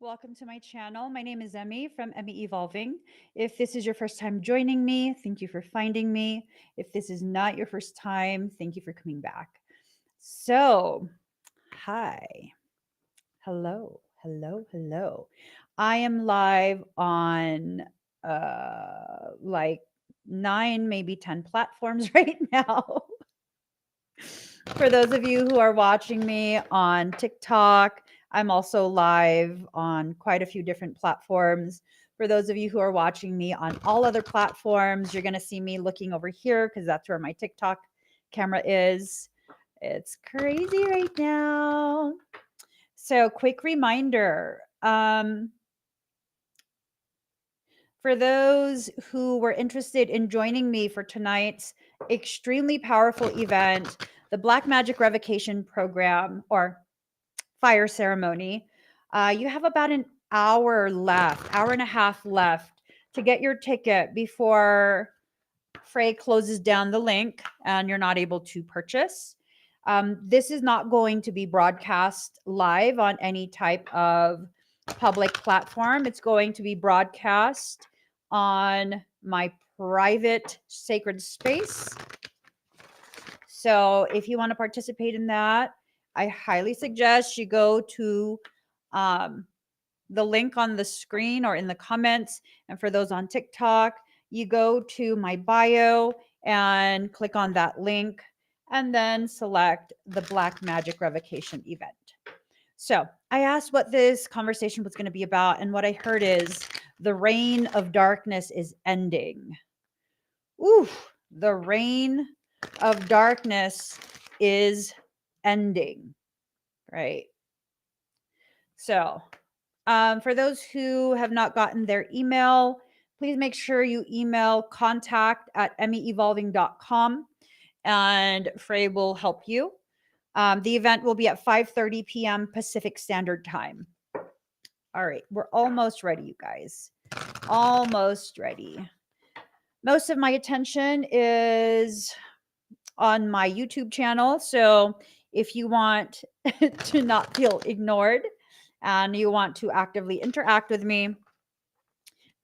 Welcome to my channel. My name is Emmy from Emmy Evolving. If this is your first time joining me, thank you for finding me. If this is not your first time, thank you for coming back. So, hi, hello. I am live on like 9, maybe 10 platforms right now. For those of you who are watching me on TikTok, I'm also live on quite a few different platforms. For those of you who are watching me on all other platforms, you're going to see me looking over here because that's where my TikTok camera is. It's crazy right now. So, quick reminder for those who were interested in joining me for tonight's extremely powerful event, the Black Magic Revocation Program or fire ceremony, you have about an hour left, hour and a half left to get your ticket before Frey closes down the link and you're not able to purchase. This is not going to be broadcast live on any type of public platform. It's going to be broadcast on my private sacred space. So if you want to participate in that, I highly suggest you go to the link on the screen or in the comments. And for those on TikTok, you go to my bio and click on that link and then select the Black Magic Revocation event. So I asked what this conversation was going to be about, and what I heard is the reign of darkness is ending. Ooh, the reign of darkness is ending, right? So for those who have not gotten their email, please make sure you email contact@emmyevolving.com and Frey will help you. The event will be at 5:30 p.m. Pacific Standard Time. All right, we're almost ready, you guys. Almost ready. Most of my attention is on my YouTube channel. So if you want to not feel ignored and you want to actively interact with me,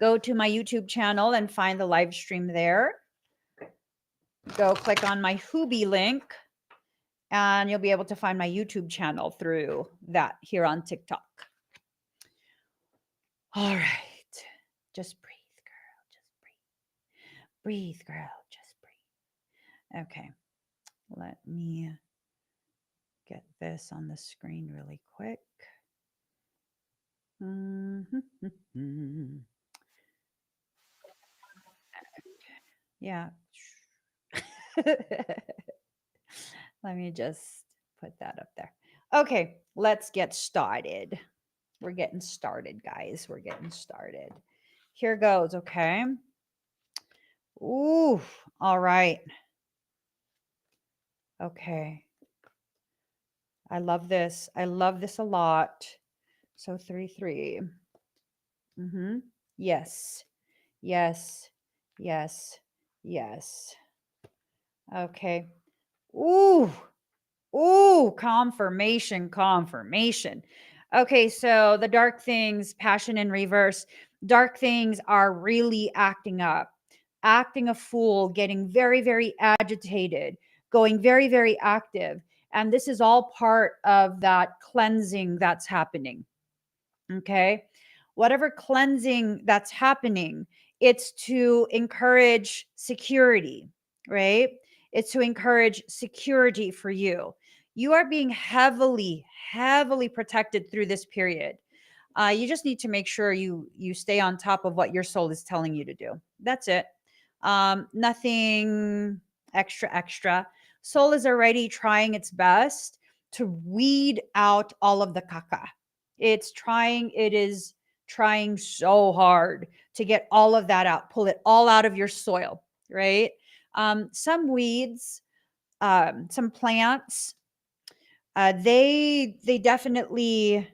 go to my YouTube channel and find the live stream there. Go click on my Hoobie link and you'll be able to find my YouTube channel through that here on TikTok. All right. Just breathe, girl. Just breathe. Breathe, girl. Just breathe. Okay. Let me get this on the screen really quick. Yeah. Let me just put that up there. Okay, let's get started. We're getting started, guys. We're getting started. Here goes, okay? Ooh, all right. Okay. I love this. I love this a lot. So 3-3. Yes. Yes. Yes. Yes. Okay. Ooh. Ooh, confirmation. Okay, so the dark things, passion in reverse. Dark things are really acting up, acting a fool, getting very, very agitated, going very, very active. And this is all part of that cleansing that's happening. Okay. Whatever cleansing that's happening, it's to encourage security, right? It's to encourage security for you. You are being heavily, heavily protected through this period. You just need to make sure you stay on top of what your soul is telling you to do. That's it. Nothing extra. Soul is already trying its best to weed out all of the caca. It is trying so hard to get all of that out, pull it all out of your soil, right? Some weeds, some plants, they definitely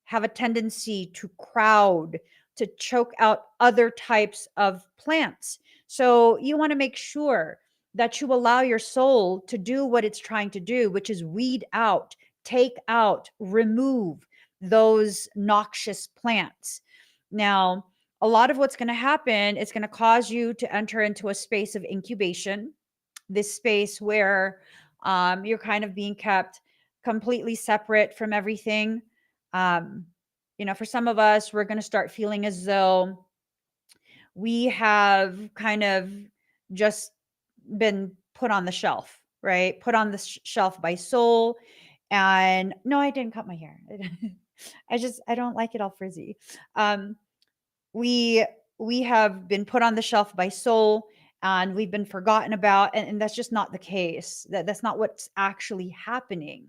have a tendency to crowd, to choke out other types of plants. So you want to make sure that you allow your soul to do what it's trying to do, which is weed out, take out, remove those noxious plants. Now, a lot of what's going to happen is going to cause you to enter into a space of incubation, this space where you're kind of being kept completely separate from everything. Um, for some of us, we're going to start feeling as though we have kind of just been put on the shelf, right? Put on the shelf by soul. And no, I didn't cut my hair. I don't like it all frizzy. Um, we we have been put on the shelf by soul, and we've been forgotten about, and that's just not the case. That's not what's actually happening,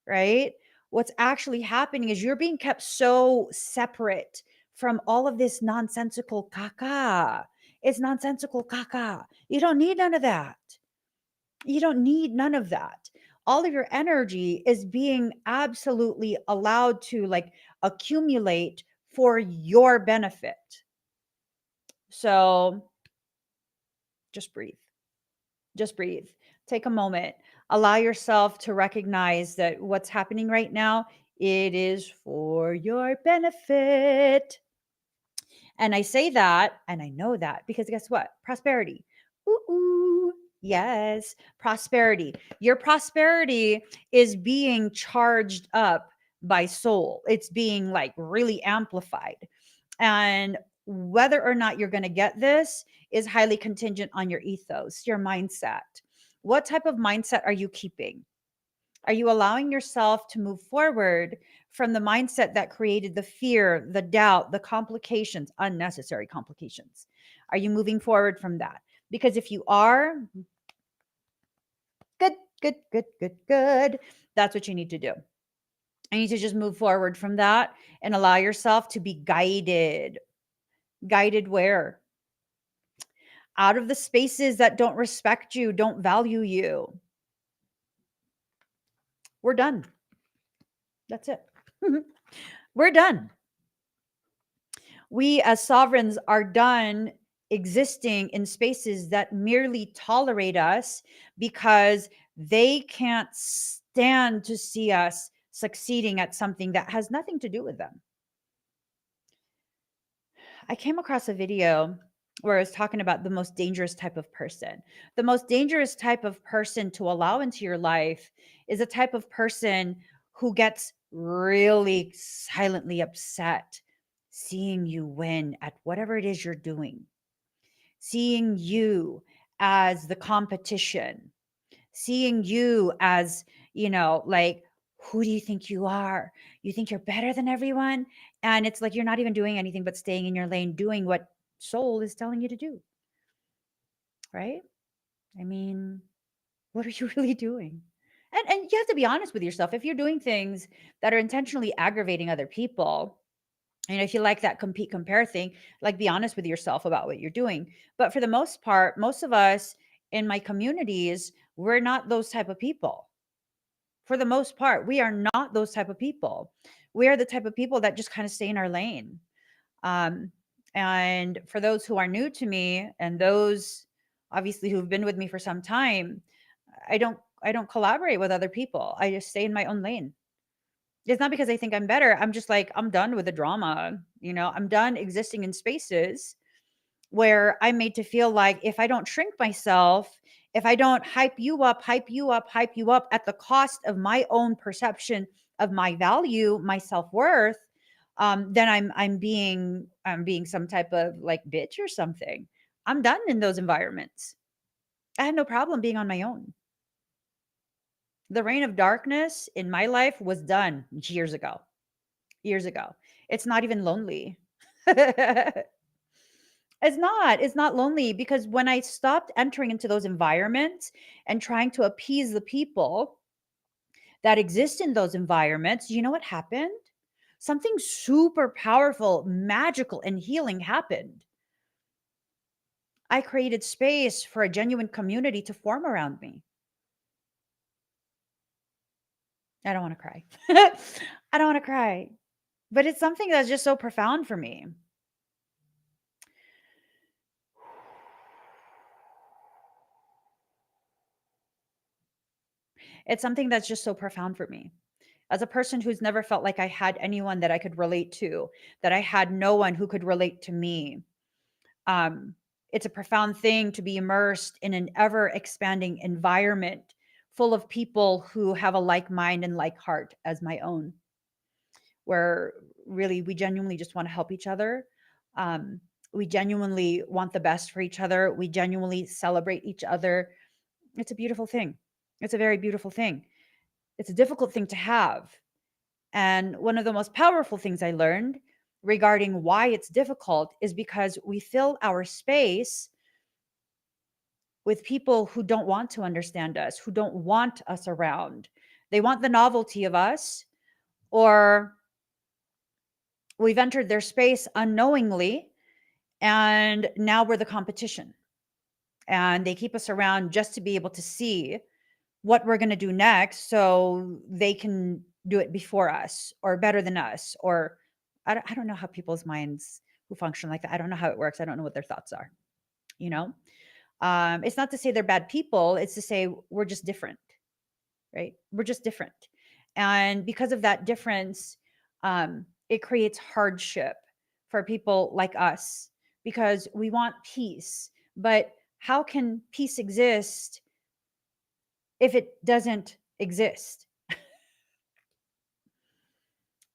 right? What's actually happening is you're being kept so separate from all of this nonsensical caca. It's nonsensical caca. You don't need none of that. You don't need none of that. All of your energy is being absolutely allowed to like accumulate for your benefit. So just breathe. Just breathe. Take a moment. Allow yourself to recognize that what's happening right now, it is for your benefit. And I say that, and I know that because guess what? Prosperity. Ooh, ooh. Yes, prosperity. Your prosperity is being charged up by soul. It's being like really amplified. And whether or not you're going to get this is highly contingent on your ethos, your mindset. What type of mindset are you keeping? Are you allowing yourself to move forward from the mindset that created the fear, the doubt, the complications, unnecessary complications? Are you moving forward from that? Because if you are, good, good, good, good, good. That's what you need to do. You need to just move forward from that and allow yourself to be guided. Guided where? Out of the spaces that don't respect you, don't value you. We're done. That's it. We're done. We as sovereigns are done existing in spaces that merely tolerate us because they can't stand to see us succeeding at something that has nothing to do with them. I came across a video where I was talking about the most dangerous type of person. The most dangerous type of person to allow into your life is a type of person who gets really silently upset seeing you win at whatever it is you're doing, seeing you as the competition, seeing you as, like, who do you think you are? You think you're better than everyone? And it's like you're not even doing anything but staying in your lane, doing what soul is telling you to do, right? I mean, what are you really doing? And you have to be honest with yourself. If you're doing things that are intentionally aggravating other people, and if you like that compete compare thing, like be honest with yourself about what you're doing. But for the most part, most of us in my communities, we're not those type of people. For the most part, we are not those type of people. We are the type of people that just kind of stay in our lane. Um, and for those who are new to me and those obviously who've been with me for some time, I don't collaborate with other people. I just stay in my own lane. It's not because I think I'm better. I'm just like, I'm done with the drama. I'm done existing in spaces where I'm made to feel like if I don't shrink myself, if I don't hype you up, hype you up, hype you up at the cost of my own perception of my value, my self-worth, then I'm being some type of like bitch or something. I'm done in those environments. I had no problem being on my own. The reign of darkness in my life was done years ago. Years ago. It's not even lonely. It's not lonely because when I stopped entering into those environments and trying to appease the people that exist in those environments, you know what happened? Something super powerful, magical, and healing happened. I created space for a genuine community to form around me. I don't want to cry. I don't want to cry, but it's something that's just so profound for me. It's something that's just so profound for me As a person who's never felt like I had anyone that I could relate to, that I had no one who could relate to me. Um, it's a profound thing to be immersed in an ever expanding environment full of people who have a like mind and like heart as my own, where really we genuinely just want to help each other. Um, we genuinely want the best for each other. We genuinely celebrate each other. It's a beautiful thing. It's a very beautiful thing. It's a difficult thing to have. And one of the most powerful things I learned regarding why it's difficult is because we fill our space with people who don't want to understand us, who don't want us around. They want the novelty of us, or we've entered their space unknowingly, and now we're the competition. And they keep us around just to be able to see what we're going to do next so they can do it before us or better than us. Or I don't know how people's minds who function like that, I don't know how it works. I don't know what their thoughts are, you know? It's not to say they're bad people, it's to say we're just different, right? We're just different. And because of that difference, it creates hardship for people like us because we want peace. But how can peace exist if it doesn't exist?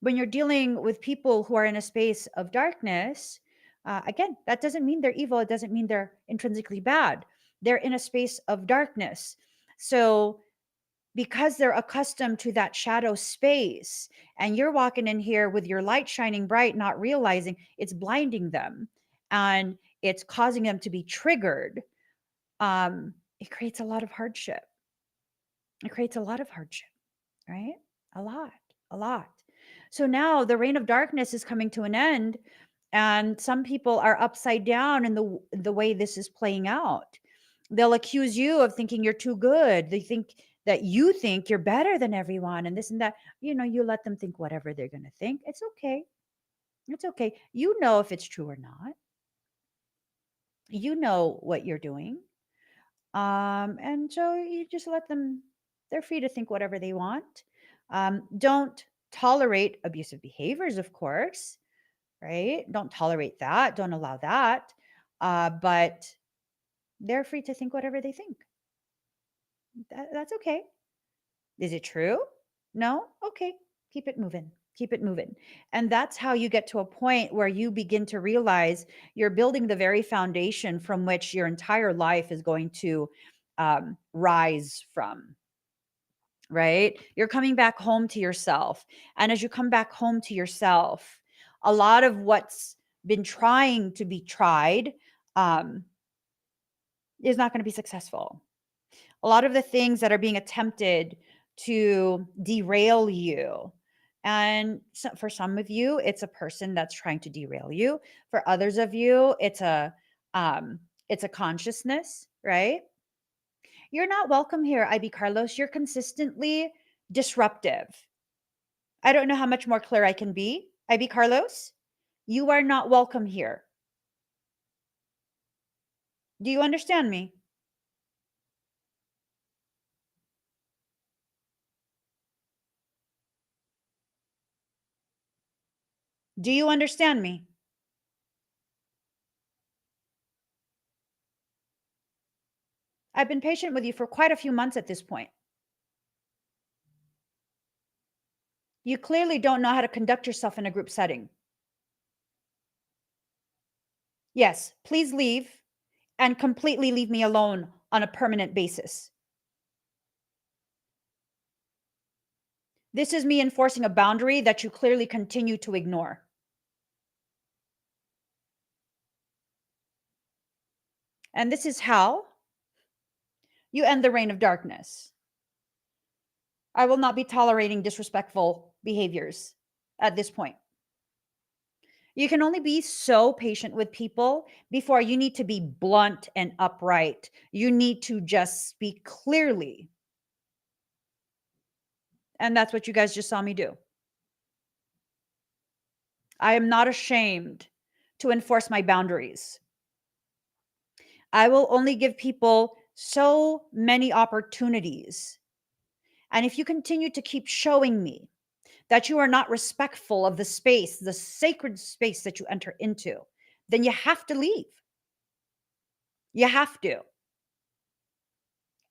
When you're dealing with people who are in a space of darkness, again, that doesn't mean they're evil. It doesn't mean they're intrinsically bad. They're in a space of darkness. So, because they're accustomed to that shadow space, and you're walking in here with your light shining bright, not realizing it's blinding them and it's causing them to be triggered, it creates a lot of hardship. It creates a lot of hardship, right? A lot, a lot. So now the reign of darkness is coming to an end, and some people are upside down in the way this is playing out. They'll accuse you of thinking you're too good. They think that you think you're better than everyone and this and that. You let them think whatever they're going to think. It's okay. It's okay. You know if it's true or not. You know what you're doing. And so you just let them, they're free to think whatever they want. Don't tolerate abusive behaviors, of course, right? Don't tolerate that. Don't allow that. But they're free to think whatever they think. That's okay. Is it true? No? Okay. Keep it moving. Keep it moving. And that's how you get to a point where you begin to realize you're building the very foundation from which your entire life is going to rise from, right? You're coming back home to yourself. And as you come back home to yourself, a lot of what's been trying to be tried um, is not going to be successful. A lot of the things that are being attempted to derail you. And so for some of you, it's a person that's trying to derail you. For others of you, um, it's a consciousness, right? You're not welcome here, IB Carlos. You're consistently disruptive. I don't know how much more clear I can be. IB Carlos, you are not welcome here. Do you understand me? Do you understand me? I've been patient with you for quite a few months at this point. You clearly don't know how to conduct yourself in a group setting. Yes, please leave and completely leave me alone on a permanent basis. This is me enforcing a boundary that you clearly continue to ignore. And this is how you end the reign of darkness. I will not be tolerating disrespectful behaviors at this point. You can only be so patient with people before you need to be blunt and upright. You need to just speak clearly. And that's what you guys just saw me do. I am not ashamed to enforce my boundaries. I will only give people so many opportunities. And if you continue to keep showing me that you are not respectful of the space, the sacred space that you enter into, then you have to leave. You have to.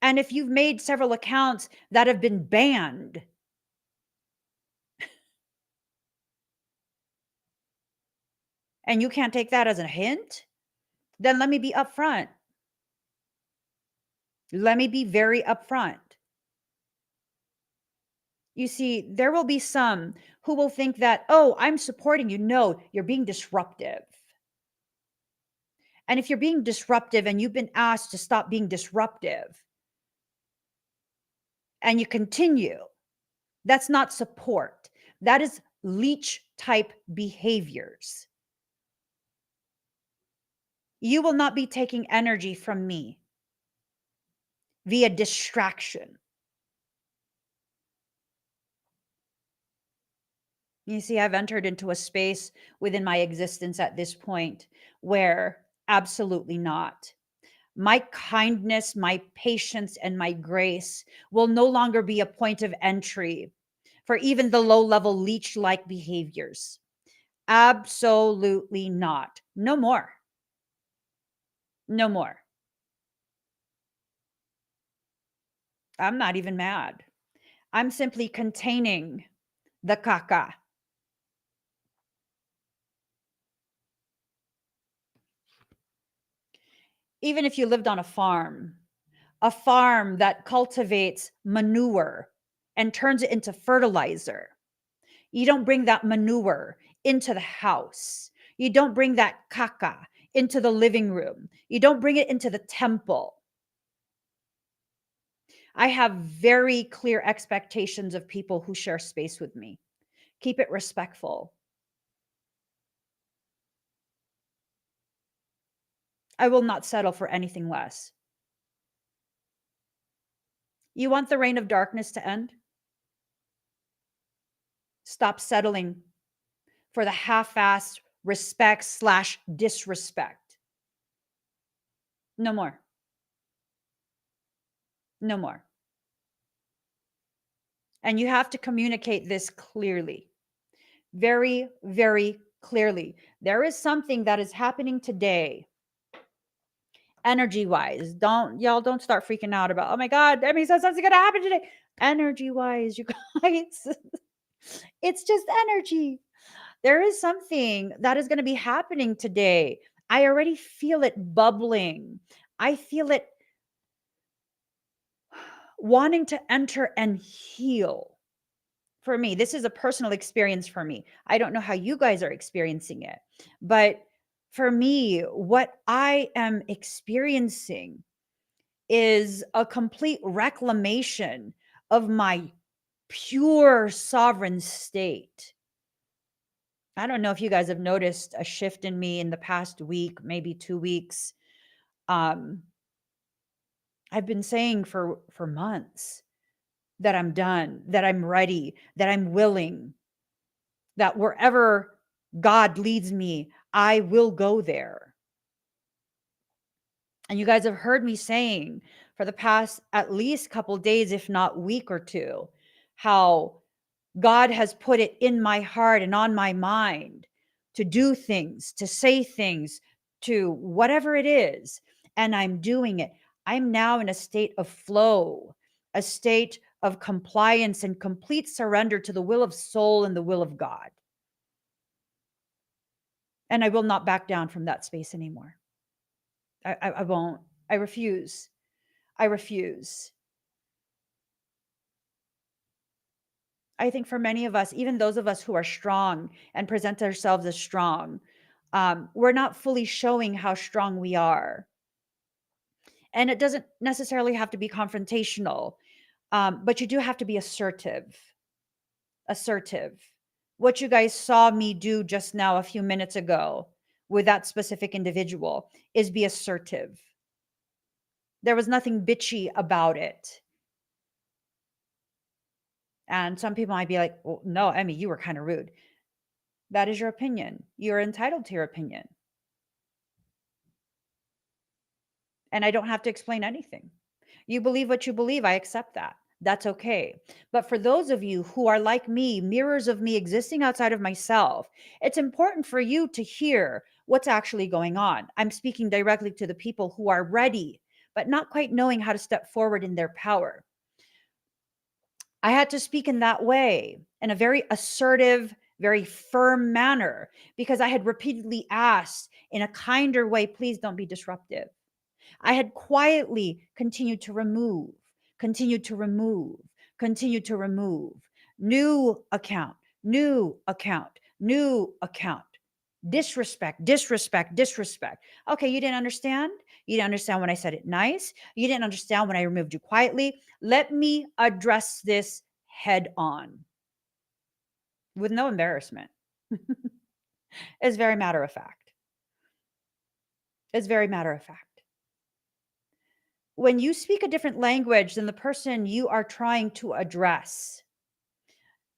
And if you've made several accounts that have been banned, and you can't take that as a hint, then let me be upfront. Let me be very upfront. You see, there will be some who will think that, oh, I'm supporting you. No, you're being disruptive. And if you're being disruptive and you've been asked to stop being disruptive and you continue, that's not support. That is leech type behaviors. You will not be taking energy from me via distraction. You see, I've entered into a space within my existence at this point where absolutely not. My kindness, my patience, and my grace will no longer be a point of entry for even the low level leech like behaviors. Absolutely not. No more. No more. I'm not even mad. I'm simply containing the caca. Even if you lived on a farm that cultivates manure and turns it into fertilizer, you don't bring that manure into the house. You don't bring that caca into the living room. You don't bring it into the temple. I have very clear expectations of people who share space with me. Keep it respectful. I will not settle for anything less. You want the reign of darkness to end? Stop settling for the half-assed respect slash disrespect. No more. No more. And you have to communicate this clearly, very, very clearly. There is something that is happening today, energy wise. Don't start freaking out about, oh my God, that means something's going to happen today. Energy wise, you guys, it's just energy. There is something that is going to be happening today. I already feel it bubbling. I feel it wanting to enter and heal. For me, this is a personal experience for me. I don't know how you guys are experiencing it, but for me, what I am experiencing is a complete reclamation of my pure sovereign state. I don't know if you guys have noticed a shift in me in the past week, maybe 2 weeks. Um, I've been saying for months that I'm done, that I'm ready, that I'm willing, that wherever God leads me, I will go there. And you guys have heard me saying for the past at least couple days, if not week or two, how God has put it in my heart and on my mind to do things, to say things, to whatever it is. And I'm doing it. I'm now in a state of flow, a state of compliance and complete surrender to the will of soul and the will of God. And I will not back down from that space anymore. I won't. I refuse. I refuse. I think for many of us, even those of us who are strong and present ourselves as strong, we're not fully showing how strong we are. And it doesn't necessarily have to be confrontational, but you do have to be assertive. Assertive. What you guys saw me do just now, a few minutes ago, with that specific individual, is be assertive. There was nothing bitchy about it. And some people might be like, well, no, Emmy, you were kind of rude. That is your opinion. You're entitled to your opinion. And I don't have to explain anything. You believe what you believe. I accept that. That's okay. But for those of you who are like me, mirrors of me existing outside of myself, it's important for you to hear what's actually going on. I'm speaking directly to the people who are ready, but not quite knowing how to step forward in their power. I had to speak in that way, in a very assertive, very firm manner, because I had repeatedly asked in a kinder way, please don't be disruptive. I had quietly continued to remove, continued to remove, continued to remove. New account, new account, new account. Disrespect, disrespect, disrespect. Okay, you didn't understand? You didn't understand when I said it nice. You didn't understand when I removed you quietly. Let me address this head on with no embarrassment. It's very matter of fact. It's very matter of fact. When you speak a different language than the person you are trying to address,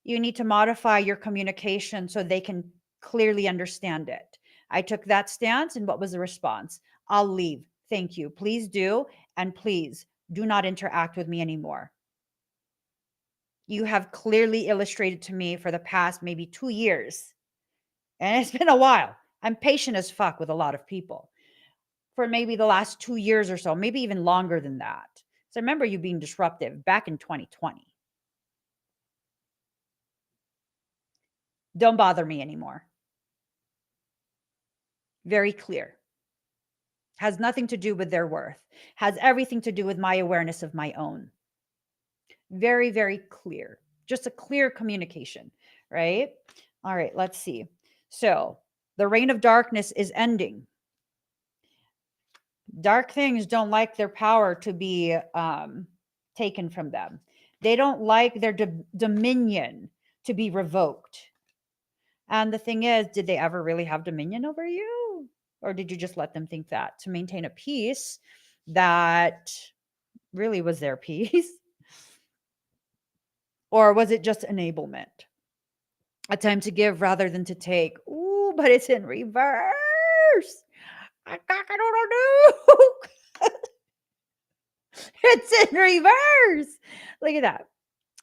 you need to modify your communication so they can clearly understand it. I took that stance, and what was the response? I'll leave. Thank you. Please do. And please do not interact with me anymore. You have clearly illustrated to me for the past maybe 2 years, and it's been a while. I'm patient as fuck with a lot of people for maybe the last 2 years or so, maybe even longer than that. So I remember you being disruptive back in 2020. Don't bother me anymore. Very clear. Has nothing to do with their worth, has everything to do with my awareness of my own. Very, very clear. Just a clear communication, right? All right, let's see. So the reign of darkness is ending. Dark things don't like their power to be taken from them. They don't like their dominion to be revoked. And the thing is, did they ever really have dominion over you? Or did you just let them think that to maintain a peace that really was their peace? Or was it just enablement? A time to give rather than to take. Ooh, but it's in reverse. I don't know. It's in reverse. Look at that.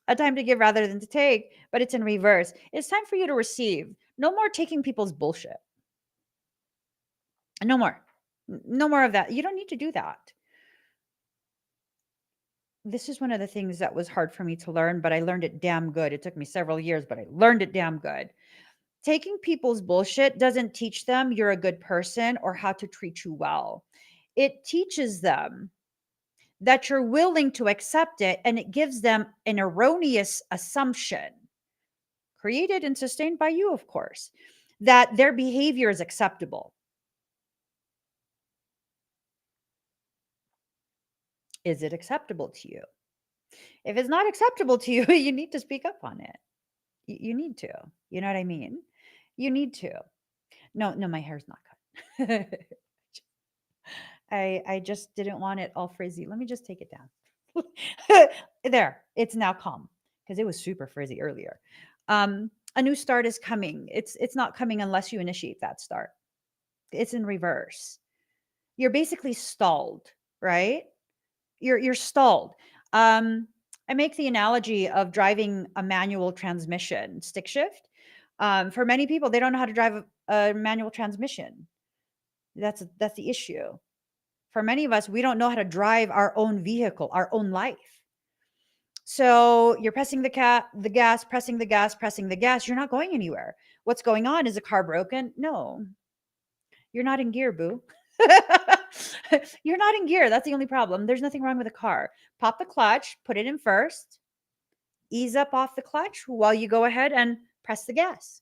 A time to give rather than to take, but it's in reverse. It's time for you to receive. No more taking people's bullshit. No more. No more of that. You don't need to do that. This is one of the things that was hard for me to learn, but I learned it damn good. It took me several years, but I learned it damn good. Taking people's bullshit doesn't teach them you're a good person or how to treat you well. It teaches them that you're willing to accept it, and it gives them an erroneous assumption, created and sustained by you, of course, that their behavior is acceptable. Is it acceptable to you? If it's not acceptable to you, you need to speak up on it. You need to. You know what I mean? You need to. No, my hair's not cut. I just didn't want it all frizzy. Let me just take it down. There, it's now calm because it was super frizzy earlier. A new start is coming. It's not coming unless you initiate that start. It's in reverse. You're basically stalled, right? You're stalled. I make the analogy of driving a manual transmission, stick shift. For many people, they don't know how to drive a manual transmission. That's the issue. For many of us, we don't know how to drive our own vehicle, our own life. So you're pressing the gas, pressing the gas, pressing the gas. You're not going anywhere. What's going on? Is a car broken? No, you're not in gear, boo. You're not in gear. That's the only problem. There's nothing wrong with the car. Pop the clutch, put it in first, ease up off the clutch while you go ahead and press the gas.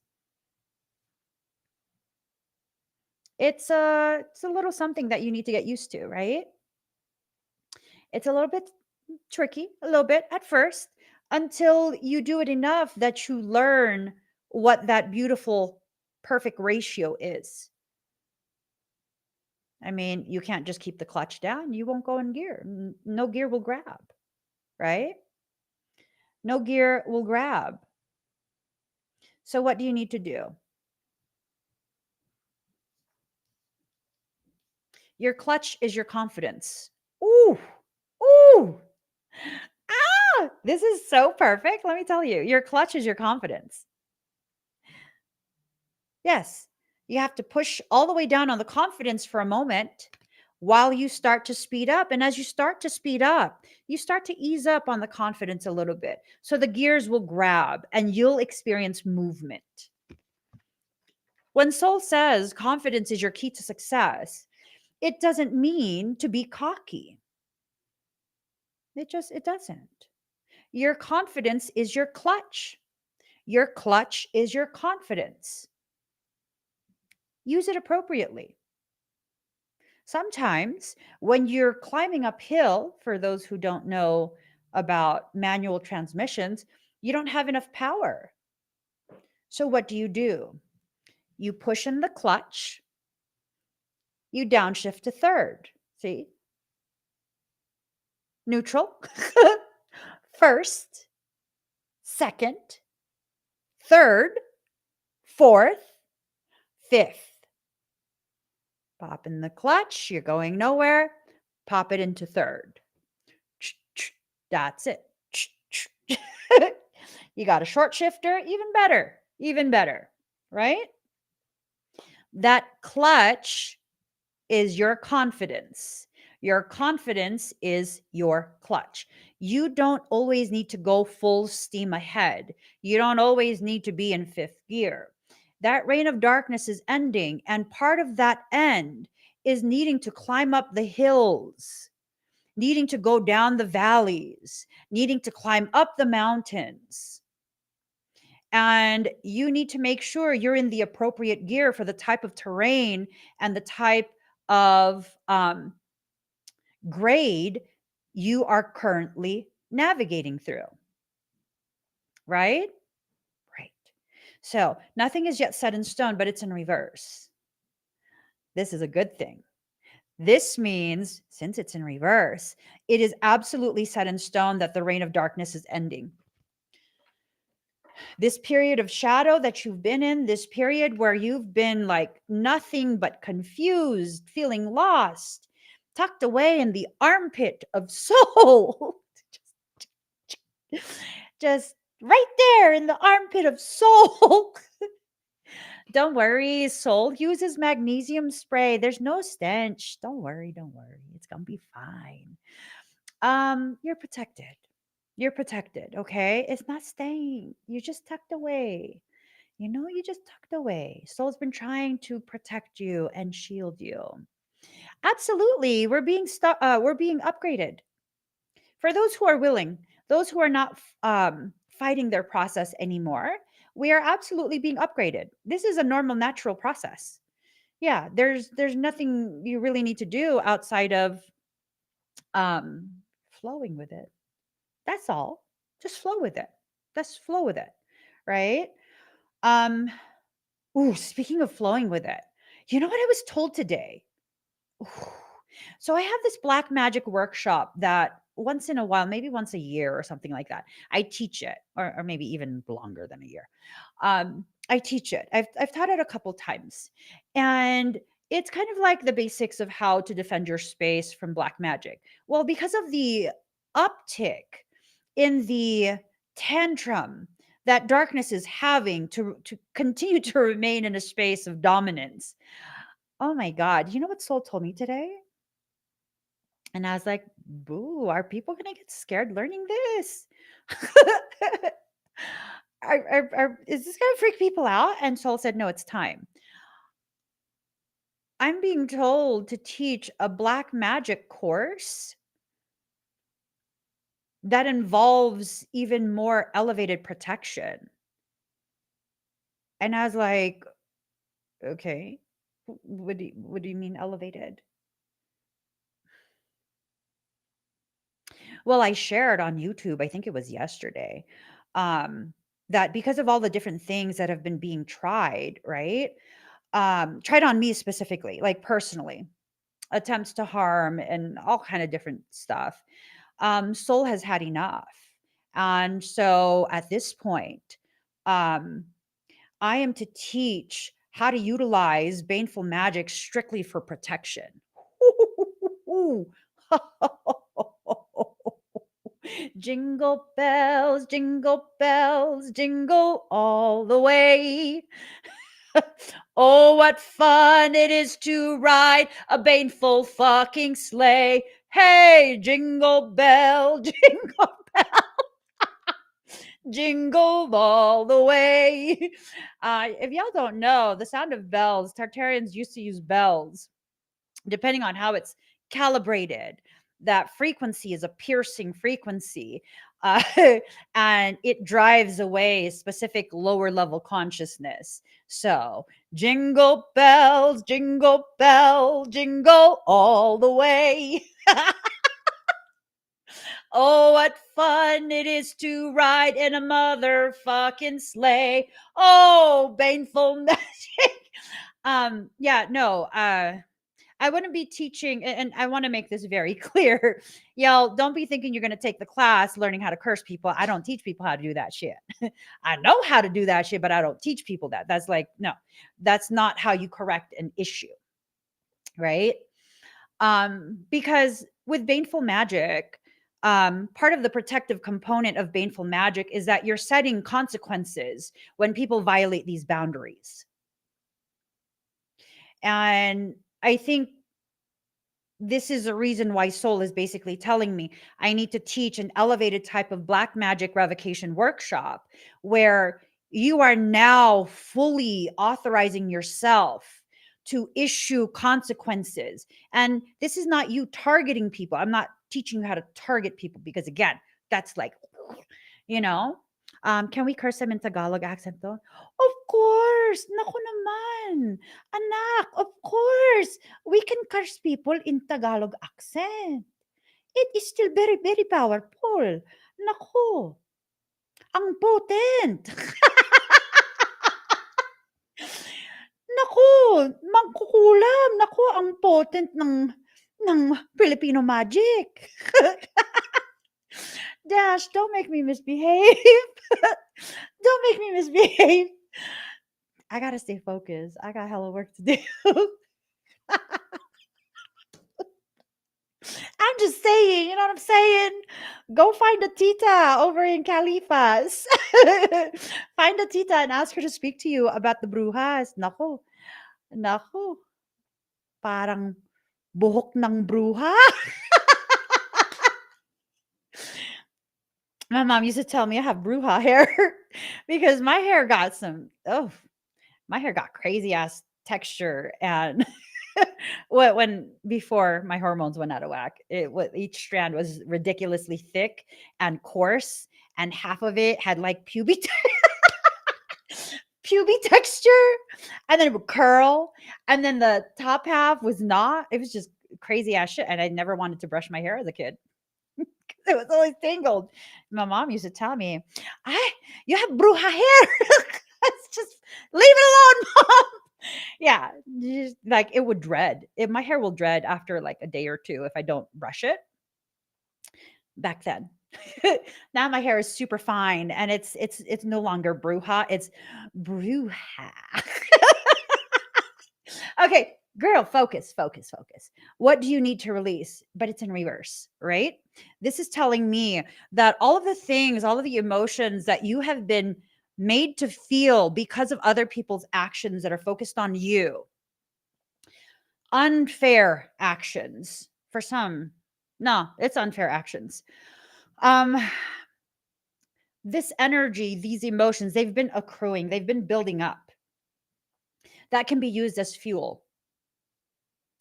It's a little something that you need to get used to, right? It's a little bit tricky, a little bit at first, until you do it enough that you learn what that beautiful, perfect ratio is. I mean, you can't just keep the clutch down. You won't go in gear. No gear will grab, right? No gear will grab. So what do you need to do? Your clutch is your confidence. Ooh, ooh, This is so perfect. Let me tell you, your clutch is your confidence. Yes, you have to push all the way down on the confidence for a moment while you start to speed up. And as you start to speed up, you start to ease up on the confidence a little bit. So the gears will grab and you'll experience movement. When Soul says confidence is your key to success, it doesn't mean to be cocky. It doesn't. Your confidence is your clutch. Your clutch is your confidence. Use it appropriately. Sometimes when you're climbing uphill, for those who don't know about manual transmissions, you don't have enough power. So what do? You push in the clutch, you downshift to third. See? Neutral, first, second, third, fourth, fifth. Pop in the clutch, you're going nowhere. Pop it into third. That's it. You got a short shifter, even better, right? That clutch is your confidence. Your confidence is your clutch. You don't always need to go full steam ahead. You don't always need to be in fifth gear. That reign of darkness is ending, and part of that end is needing to climb up the hills, needing to go down the valleys, needing to climb up the mountains. And you need to make sure you're in the appropriate gear for the type of terrain and the type of grade you are currently navigating through. Right? Right. So nothing is yet set in stone, but it's in reverse. This is a good thing. This means, since it's in reverse, it is absolutely set in stone that the reign of darkness is ending. This period of shadow that you've been in, this period where you've been like nothing but confused, feeling lost, tucked away in the armpit of soul, just right there in the armpit of soul. Don't worry, soul uses magnesium spray. There's no stench. Don't worry. It's gonna be fine. You're protected. You're protected, okay? It's not staying. You just tucked away. You just tucked away. Soul's been trying to protect you and shield you. Absolutely. We're being upgraded. For those who are willing, those who are not fighting their process anymore, we are absolutely being upgraded. This is a normal, natural process. Yeah, there's nothing you really need to do outside of um flowing with it. That's all. Just flow with it. Just flow with it. Right? Um, ooh, speaking of flowing with it, you know what I was told today? Ooh. So I have this black magic workshop that once in a while, maybe once a year or something like that, I teach it, or maybe even longer than a year. I teach it. I've taught it a couple times, and it's kind of like the basics of how to defend your space from black magic. Well, because of the uptick in the tantrum that darkness is having to continue to remain in a space of dominance. Oh my God. You know what Soul told me today? And I was like, boo, are people going to get scared learning this? Is this going to freak people out? And Soul said, no, it's time. I'm being told to teach a black magic course that involves even more elevated protection. And I was like, okay, what do you mean elevated? Well, I shared on YouTube, I think it was yesterday, that because of all the different things that have been being tried, right? Tried on me specifically, like personally, attempts to harm and all kind of different stuff. Soul has had enough. And so at this point, um, I am to teach how to utilize baneful magic strictly for protection. Jingle bells, jingle all the way. Oh, what fun it is to ride a baneful fucking sleigh. Hey, jingle bell, jingle bell, jingle all the way. If y'all don't know, the sound of bells, Tartarians used to use bells depending on how it's calibrated. That frequency is a piercing frequency. Uh, and it drives away specific lower level consciousness. So, jingle bells, jingle bell, jingle all the way. Oh, what fun it is to ride in a motherfucking sleigh. Oh, baneful magic. Yeah, no, I wouldn't be teaching, and I want to make this very clear. Y'all, don't be thinking you're going to take the class learning how to curse people. I don't teach people how to do that shit. I know how to do that shit, but I don't teach people that. That's like, no, that's not how you correct an issue, right? Because with baneful magic, part of the protective component of baneful magic is that you're setting consequences when people violate these boundaries. And I think this is a reason why Soul is basically telling me I need to teach an elevated type of black magic revocation workshop where you are now fully authorizing yourself to issue consequences. And this is not you targeting people. I'm not teaching you how to target people because, again, that's like, you know, can we curse them in Tagalog accent though? Of course. Naku naman. Anak, of course. We can curse people in Tagalog accent. It is still very, very powerful. Naku, ang potent. Naku, mangkukulam. Naku, ang potent ng Filipino magic. Dash, don't make me misbehave. Don't make me misbehave. I gotta stay focused. I got hella work to do. I'm just saying, you know what I'm saying? Go find a tita over in Califas. Find a tita and ask her to speak to you about the brujas. Naku, naku, parang buhok ng bruja. My mom used to tell me I have bruja hair because my hair got my hair got crazy ass texture. And when before my hormones went out of whack, each strand was ridiculously thick and coarse, and half of it had like pubic texture, and then it would curl, and then the top half was not. It was just crazy ass shit, and I never wanted to brush my hair as a kid. It was always tangled. My mom used to tell me, "I you have bruja hair." It's just leave it alone, mom. Yeah, just, like it would dread. My hair will dread after like a day or two if I don't brush it. Back then. Now my hair is super fine and it's no longer bruja, it's bruja. Okay, girl, focus. What do you need to release? But it's in reverse, right? This is telling me that all of the things, all of the emotions that you have been made to feel because of other people's actions that are focused on you, unfair actions for some. No, it's unfair actions. Um, this energy, these emotions, they've been accruing, they've been building up. That can be used as fuel.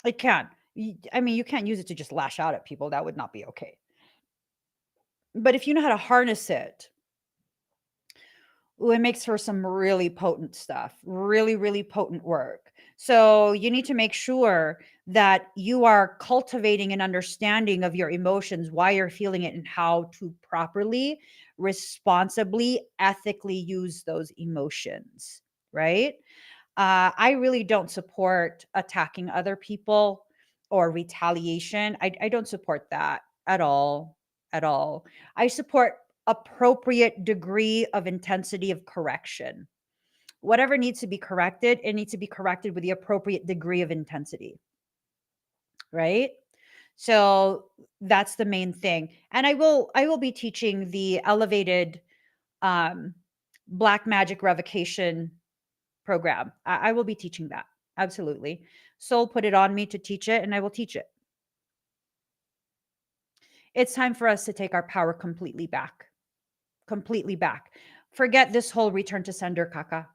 It can. I mean, you can't use it to just lash out at people. That would not be okay. But if you know how to harness it, ooh, it makes for some really potent stuff, really, really potent work. So you need to make sure that you are cultivating an understanding of your emotions, why you're feeling it, and how to properly, responsibly, ethically use those emotions, right? I really don't support attacking other people or retaliation. I don't support that at all. At all. I support appropriate degree of intensity of correction. Whatever needs to be corrected, it needs to be corrected with the appropriate degree of intensity. Right? So that's the main thing. And I will be teaching the elevated um, black magic revocation program. I will be teaching that. Absolutely. Soul put it on me to teach it, and I will teach it. It's time for us to take our power completely back. Completely back. Forget this whole return to sender, Kaka,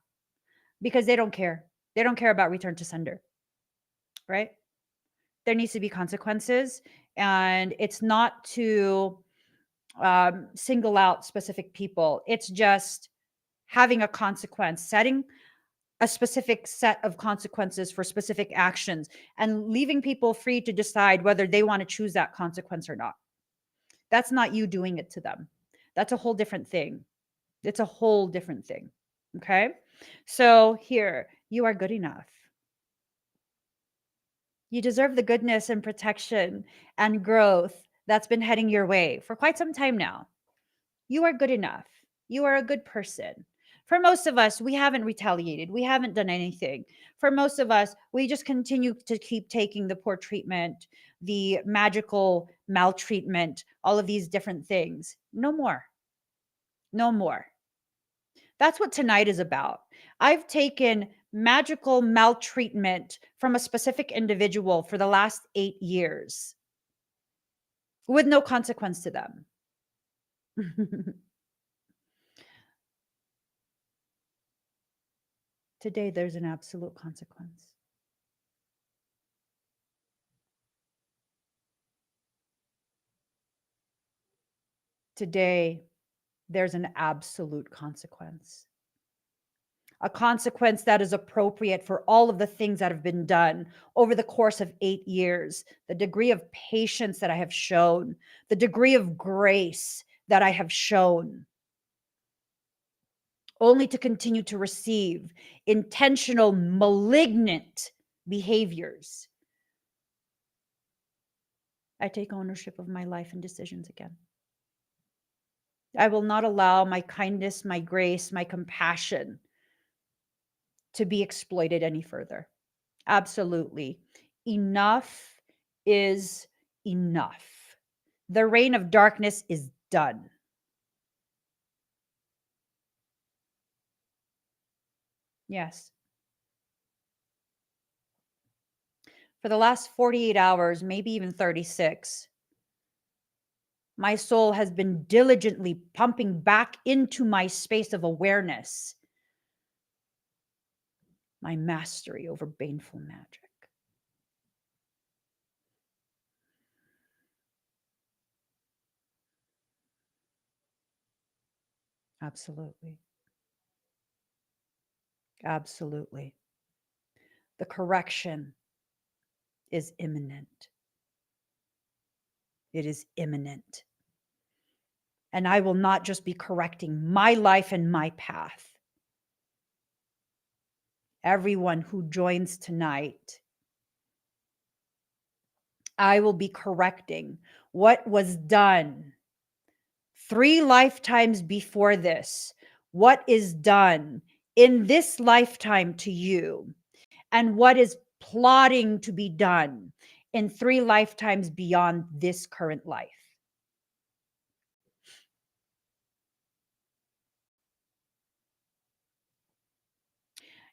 because they don't care. They don't care about return to sender, right? There needs to be consequences, and it's not to single out specific people. It's just having a consequence, setting a specific set of consequences for specific actions, and leaving people free to decide whether they want to choose that consequence or not. That's not you doing it to them. That's a whole different thing. It's a whole different thing. Okay. So here, you are good enough. You deserve the goodness and protection and growth that's been heading your way for quite some time now. You are good enough. You are a good person. For most of us, we haven't retaliated. We haven't done anything. For most of us, we just continue to keep taking the poor treatment, the magical maltreatment, all of these different things. No more. No more. That's what tonight is about. I've taken magical maltreatment from a specific individual for the last 8 years with no consequence to them. Today, there's an absolute consequence. Today, there's an absolute consequence. A consequence that is appropriate for all of the things that have been done over the course of 8 years, the degree of patience that I have shown, the degree of grace that I have shown, only to continue to receive intentional, malignant behaviors. I take ownership of my life and decisions again. I will not allow my kindness, my grace, my compassion to be exploited any further. Absolutely. Enough is enough. The reign of darkness is done. Yes. For the last 48 hours, maybe even 36, my soul has been diligently pumping back into my space of awareness my mastery over baneful magic. Absolutely. Absolutely. The correction is imminent. It is imminent. And I will not just be correcting my life and my path. Everyone who joins tonight, I will be correcting what was done 3 lifetimes before this, what is done in this lifetime to you, and what is plotting to be done in 3 lifetimes beyond this current life.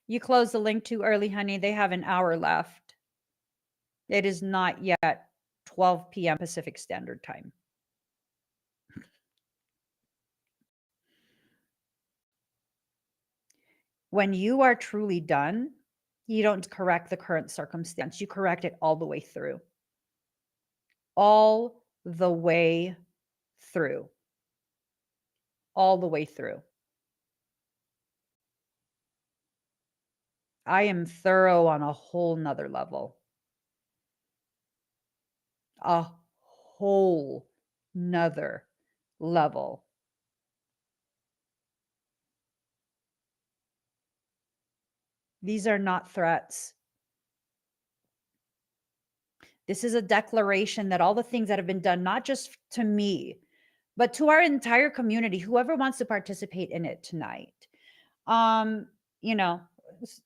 You closed the link too early, honey. They have an hour left. It is not yet 12 p.m. Pacific Standard Time. When you are truly done, you don't correct the current circumstance. You correct it all the way through. All the way through. All the way through. I am thorough on a whole nother level. A whole nother level. These are not threats. This is a declaration that all the things that have been done, not just to me, but to our entire community, whoever wants to participate in it tonight, um, you know,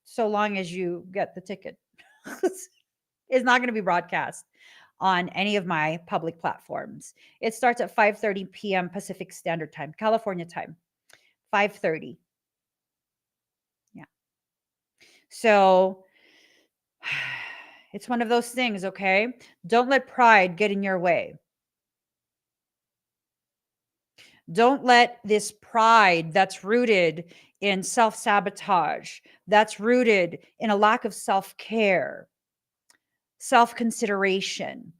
so long as you get the ticket, it's not going to be broadcast. on any of my public platforms. It starts at 5:30 p.m. Pacific Standard Time, California time. 5:30. Yeah. So it's one of those things, okay? Don't let pride get in your way. Don't let this pride that's rooted in self sabotage, that's rooted in a lack of self care, self consideration,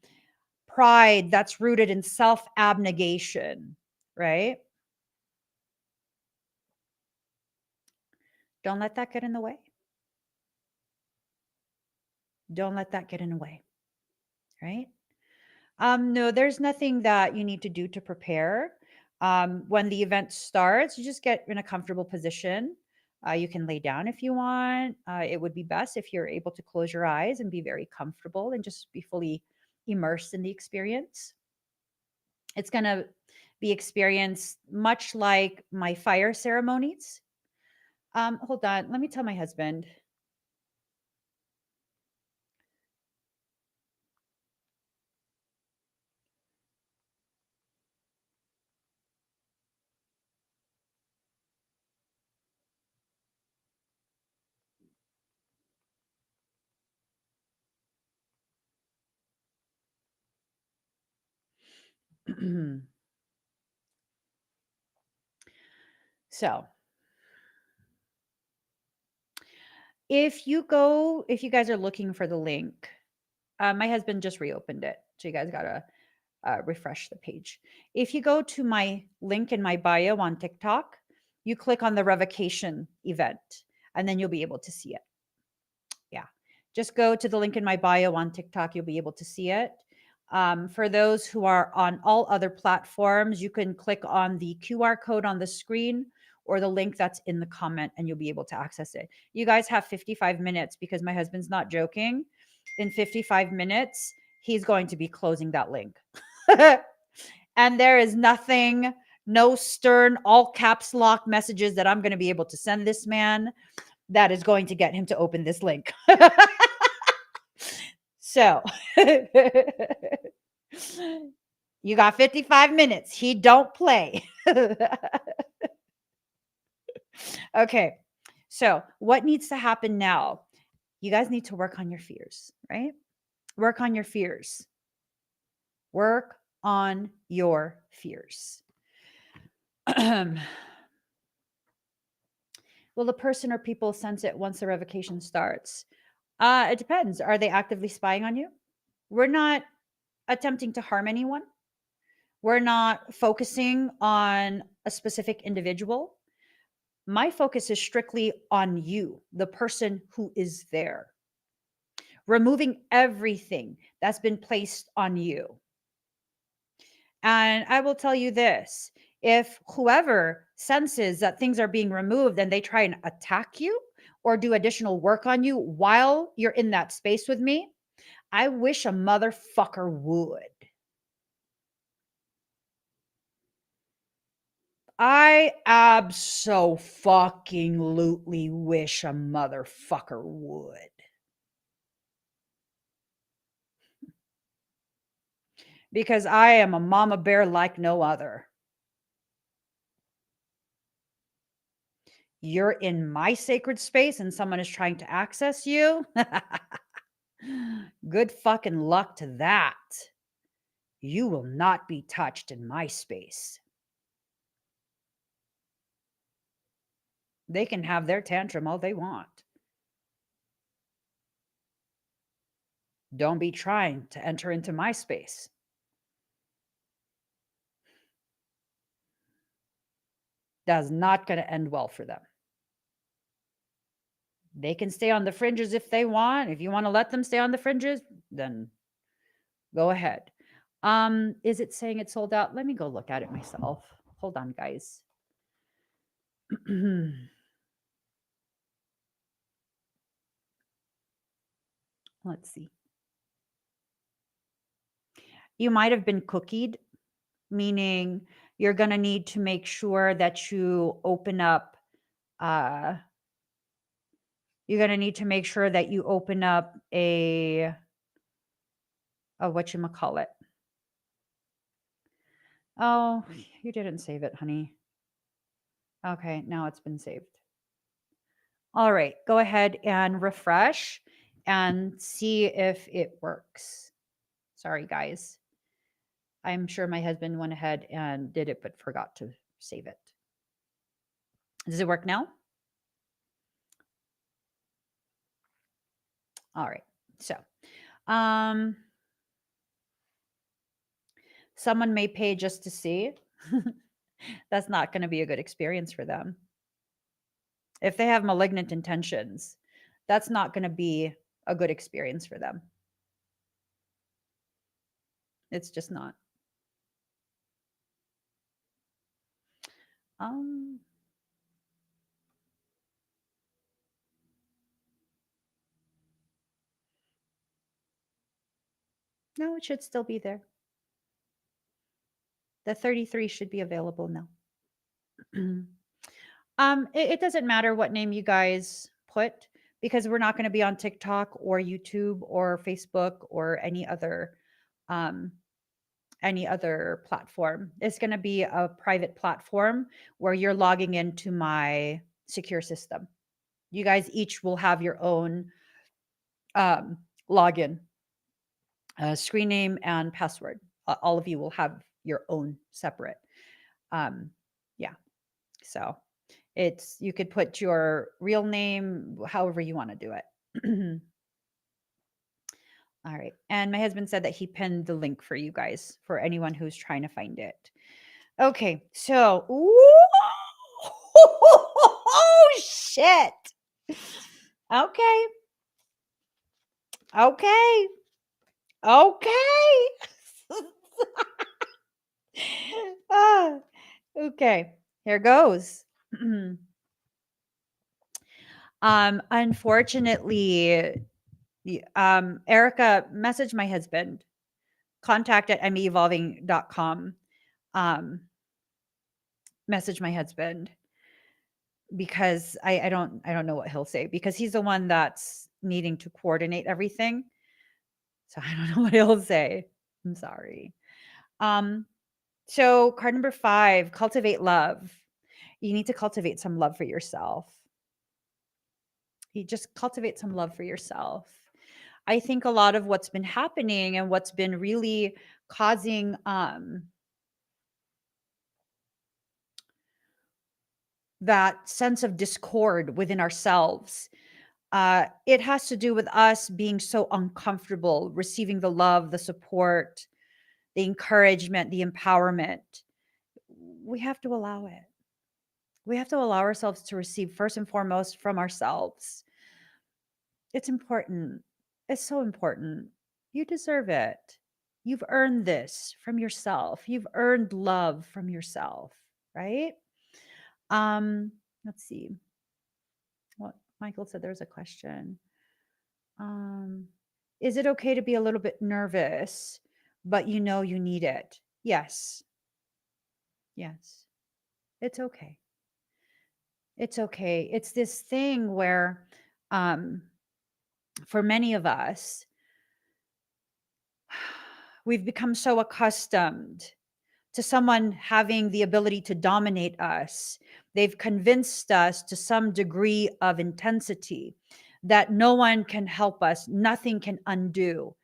pride that's rooted in self abnegation, right? Don't let that get in the way. Don't let that get in the way, right? No, there's nothing that you need to do to prepare. When the event starts, you just get in a comfortable position. You can lay down if you want. It would be best if you're able to close your eyes and be very comfortable and just be fully immersed in the experience. It's going to be experienced much like my fire ceremonies. Hold on. Let me tell my husband. So, if you guys are looking for the link, my husband just reopened it. So you guys got to refresh the page. If you go to my link in my bio on TikTok, you click on the revocation event and then you'll be able to see it. Yeah. Just go to the link in my bio on TikTok. You'll be able to see it. For those who are on all other platforms, you can click on the QR code on the screen or the link that's in the comment and you'll be able to access it. You guys have 55 minutes because my husband's not joking. In 55 minutes, he's going to be closing that link. And there is nothing, no stern, all caps lock messages that I'm going to be able to send this man that is going to get him to open this link. So you got 55 minutes. He don't play. Okay. So what needs to happen now? You guys need to work on your fears, right? Work on your fears. Work on your fears. Will the person or people sense it once the revocation starts? It depends. Are they actively spying on you? We're not attempting to harm anyone. We're not focusing on a specific individual. My focus is strictly on you, the person who is there, removing everything that's been placed on you. And I will tell you this, if whoever senses that things are being removed and they try and attack you or do additional work on you while you're in that space with me, I wish a motherfucker would. I abso-fucking-lutely wish a motherfucker would. Because I am a mama bear like no other. You're in my sacred space and someone is trying to access you. Good fucking luck to that. You will not be touched in my space. They can have their tantrum all they want. Don't be trying to enter into my space. That's not going to end well for them. They can stay on the fringes if they want. If you want to let them stay on the fringes, then go ahead. Is it saying it's sold out? Let me go look at it myself. Hold on, guys. Let's see. You might have been cookied, meaning you're going to need to make sure that you open up you're going to need to make sure that you open up a whatchamacallit. Oh, you didn't save it, honey. Okay, now it's been saved. All right, go ahead and refresh and see if it works. Sorry, guys. I'm sure my husband went ahead and did it, but forgot to save it. Does it work now? All right. So, someone may pay just to see. That's not going to be a good experience for them. If they have malignant intentions, that's not going to be a good experience for them. It's just not. No, it should still be there. The 33 should be available now. It doesn't matter what name you guys put because we're not going to be on TikTok or YouTube or Facebook or any other platform. It's going to be a private platform where you're logging into my secure system. You guys each will have your own login, screen name and password. All of you will have your own separate. Yeah. So you could put your real name, however you want to do it. All right. And my husband said that he pinned the link for you guys for anyone who's trying to find it. Okay. So, oh, shit. Okay. Okay. Okay. Okay. Here goes. Unfortunately, Erica, message my husband, contact at meevolving.com. Message my husband because I don't know what he'll say because he's the one that's needing to coordinate everything. So I don't know what he'll say. I'm sorry. So card number 5, cultivate love. You need to cultivate some love for yourself. You just cultivate some love for yourself. I think a lot of what's been happening and what's been really causing that sense of discord within ourselves, it has to do with us being so uncomfortable receiving the love, the support, the encouragement, the empowerment. We have to allow it. We have to allow ourselves to receive first and foremost from ourselves. It's important. It's so important. You deserve it. You've earned this from yourself. You've earned love from yourself, right? Let's see. What Michael said there's a question. Is it okay to be a little bit nervous, but you know you need it? Yes. Yes. It's okay. It's okay. It's this thing where for many of us, we've become so accustomed to someone having the ability to dominate us. They've convinced us to some degree of intensity that no one can help us, nothing can undo.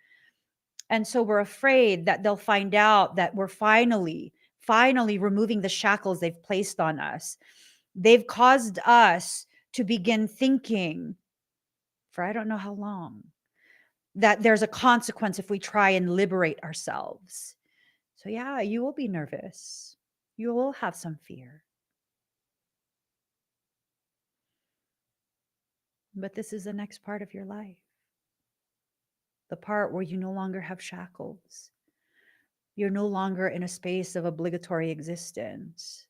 And so we're afraid that they'll find out that we're finally removing the shackles they've placed on us. They've caused us to begin thinking for I don't know how long that there's a consequence if we try and liberate ourselves. So yeah, you will be nervous. You will have some fear. But this is the next part of your life. The part where you no longer have shackles. You're no longer in a space of obligatory existence.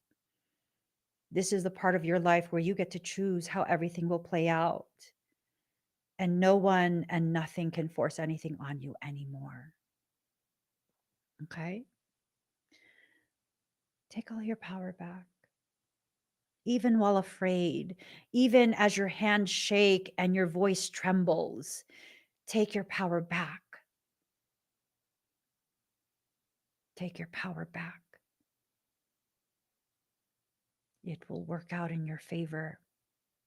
This is the part of your life where you get to choose how everything will play out. And no one and nothing can force anything on you anymore. Okay? Take all your power back. Even while afraid, even as your hands shake and your voice trembles, take your power back. Take your power back. It will work out in your favor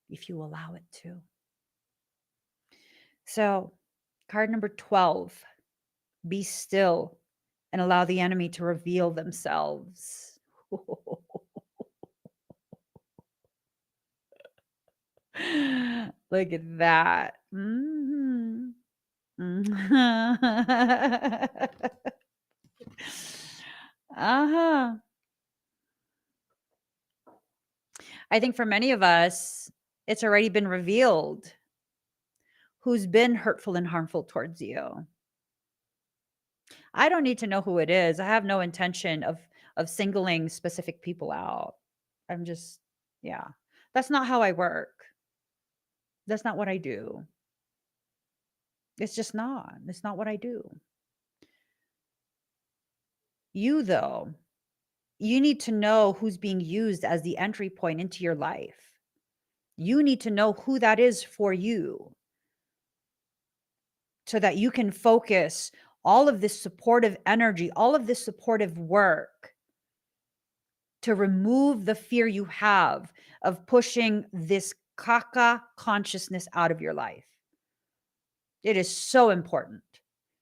if you allow it to. So, card number 12, be still and allow the enemy to reveal themselves. Look at that. Mhm. Uh-huh. I think for many of us, it's already been revealed who's been hurtful and harmful towards you. I don't need to know who it is. I have no intention of singling specific people out. I'm just, yeah. That's not how I work. That's not what I do. It's just not. It's not what I do. You, though, you need to know who's being used as the entry point into your life. You need to know who that is for you so that you can focus all of this supportive energy, all of this supportive work to remove the fear you have of pushing this caca consciousness out of your life. It is so important.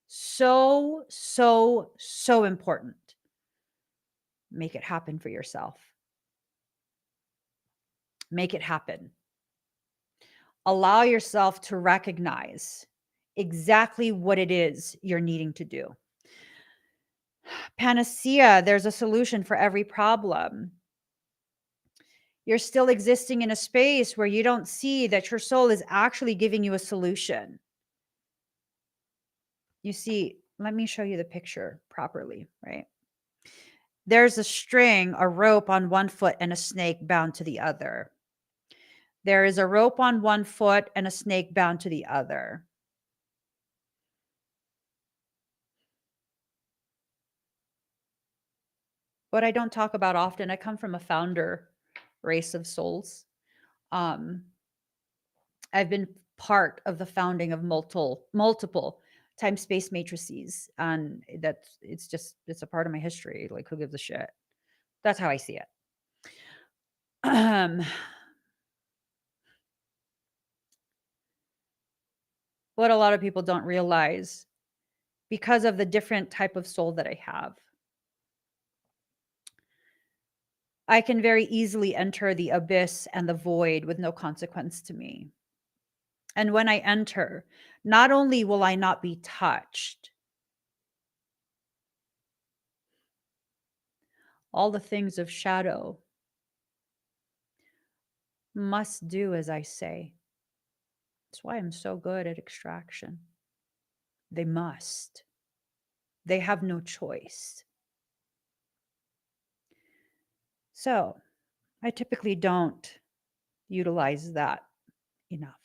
So, so, so important. Make it happen for yourself. Make it happen. Allow yourself to recognize exactly what it is you're needing to do. Panacea, there's a solution for every problem. You're still existing in a space where you don't see that your soul is actually giving you a solution. You see, let me show you the picture properly, right? There's a string, a rope on one foot and a snake bound to the other. There is a rope on one foot and a snake bound to the other. What I don't talk about often, I come from a founder race of souls. Um, I've been part of the founding of multiple time space matrices, and it's a part of my history. Like, who gives a shit? That's how I see it. What a lot of people don't realize, because of the different type of soul that I have, I can very easily enter the abyss and the void with no consequence to me. And when I enter, not only will I not be touched, all the things of shadow must do as I say. That's why I'm so good at extraction. They must. They have no choice. So I typically don't utilize that enough.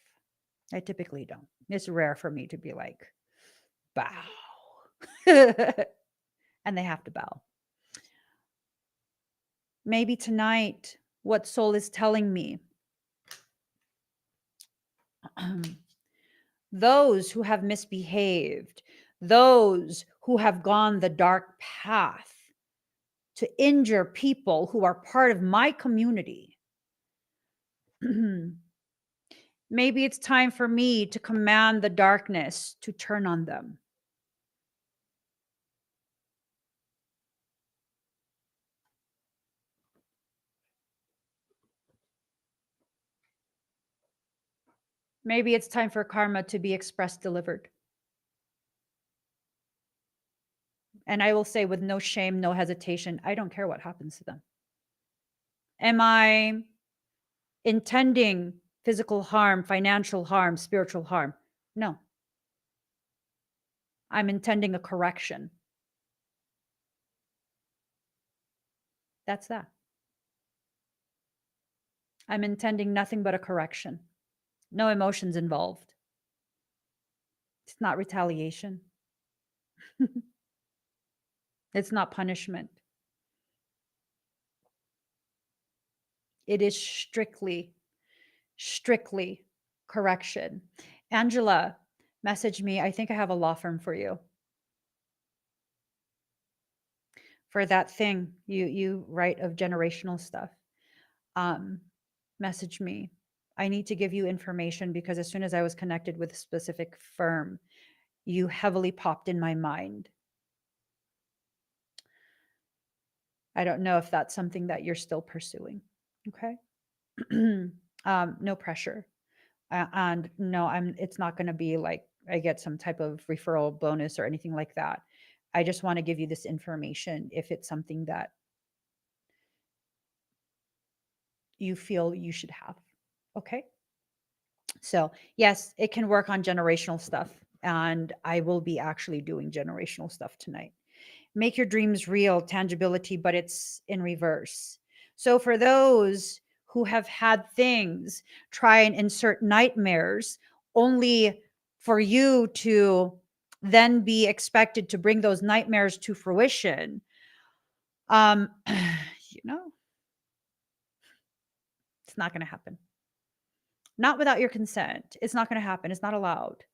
I typically don't. It's rare for me to be like, bow. And they have to bow. Maybe tonight, what soul is telling me, those who have misbehaved, those who have gone the dark path to injure people who are part of my community, maybe it's time for me to command the darkness to turn on them. Maybe it's time for karma to be express delivered. And I will say with no shame, no hesitation, I don't care what happens to them. Am I intending physical harm, financial harm, spiritual harm? No. I'm intending a correction. That's that. I'm intending nothing but a correction. No emotions involved. It's not retaliation. It's not punishment. It is strictly correction. Angela, message me. I think I have a law firm for you. for that thing you write of generational stuff. Message me. I need to give you information because as soon as I was connected with a specific firm, you heavily popped in my mind. I don't know if that's something that you're still pursuing. Okay. No pressure. And no, it's not going to be like I get some type of referral bonus or anything like that. I just want to give you this information if it's something that you feel you should have. Okay. So, yes, it can work on generational stuff. And I will be actually doing generational stuff tonight. Make your dreams real, tangibility, but it's in reverse. So, for those who have had things, try and insert nightmares only for you to then be expected to bring those nightmares to fruition. You know, it's not going to happen. Not without your consent. It's not going to happen. It's not allowed.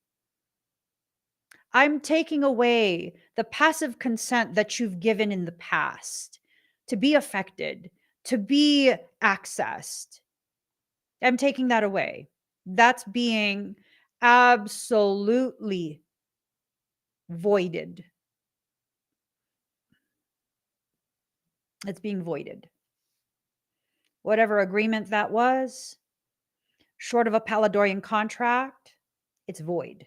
I'm taking away the passive consent that you've given in the past to be affected, to be accessed. I'm taking that away. That's being absolutely voided. It's being voided. Whatever agreement that was, short of a Palladorian contract, it's void.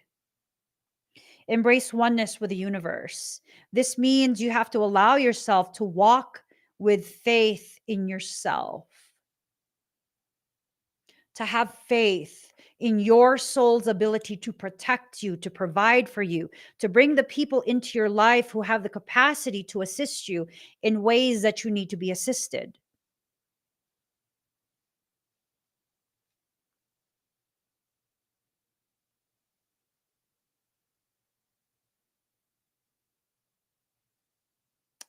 Embrace oneness with the universe. This means you have to allow yourself to walk with faith in yourself, to have faith in your soul's ability to protect you, to provide for you, to bring the people into your life who have the capacity to assist you in ways that you need to be assisted.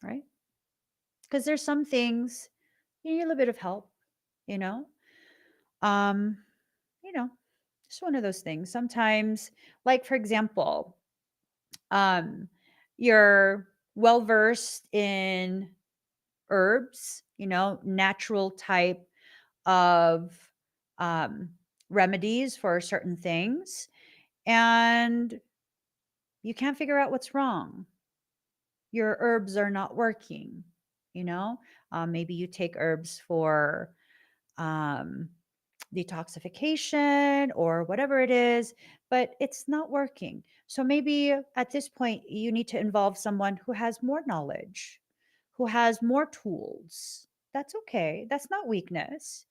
Right? Because there's some things you need a little bit of help, you know? Um, you know, just one of those things. Sometimes, like for example, you're well versed in herbs, natural type of um, remedies for certain things, and you can't figure out what's wrong. Your herbs are not working. Maybe you take herbs for um, detoxification or whatever it is, but it's not working. So maybe at this point, you need to involve someone who has more knowledge, who has more tools. That's okay. That's not weakness.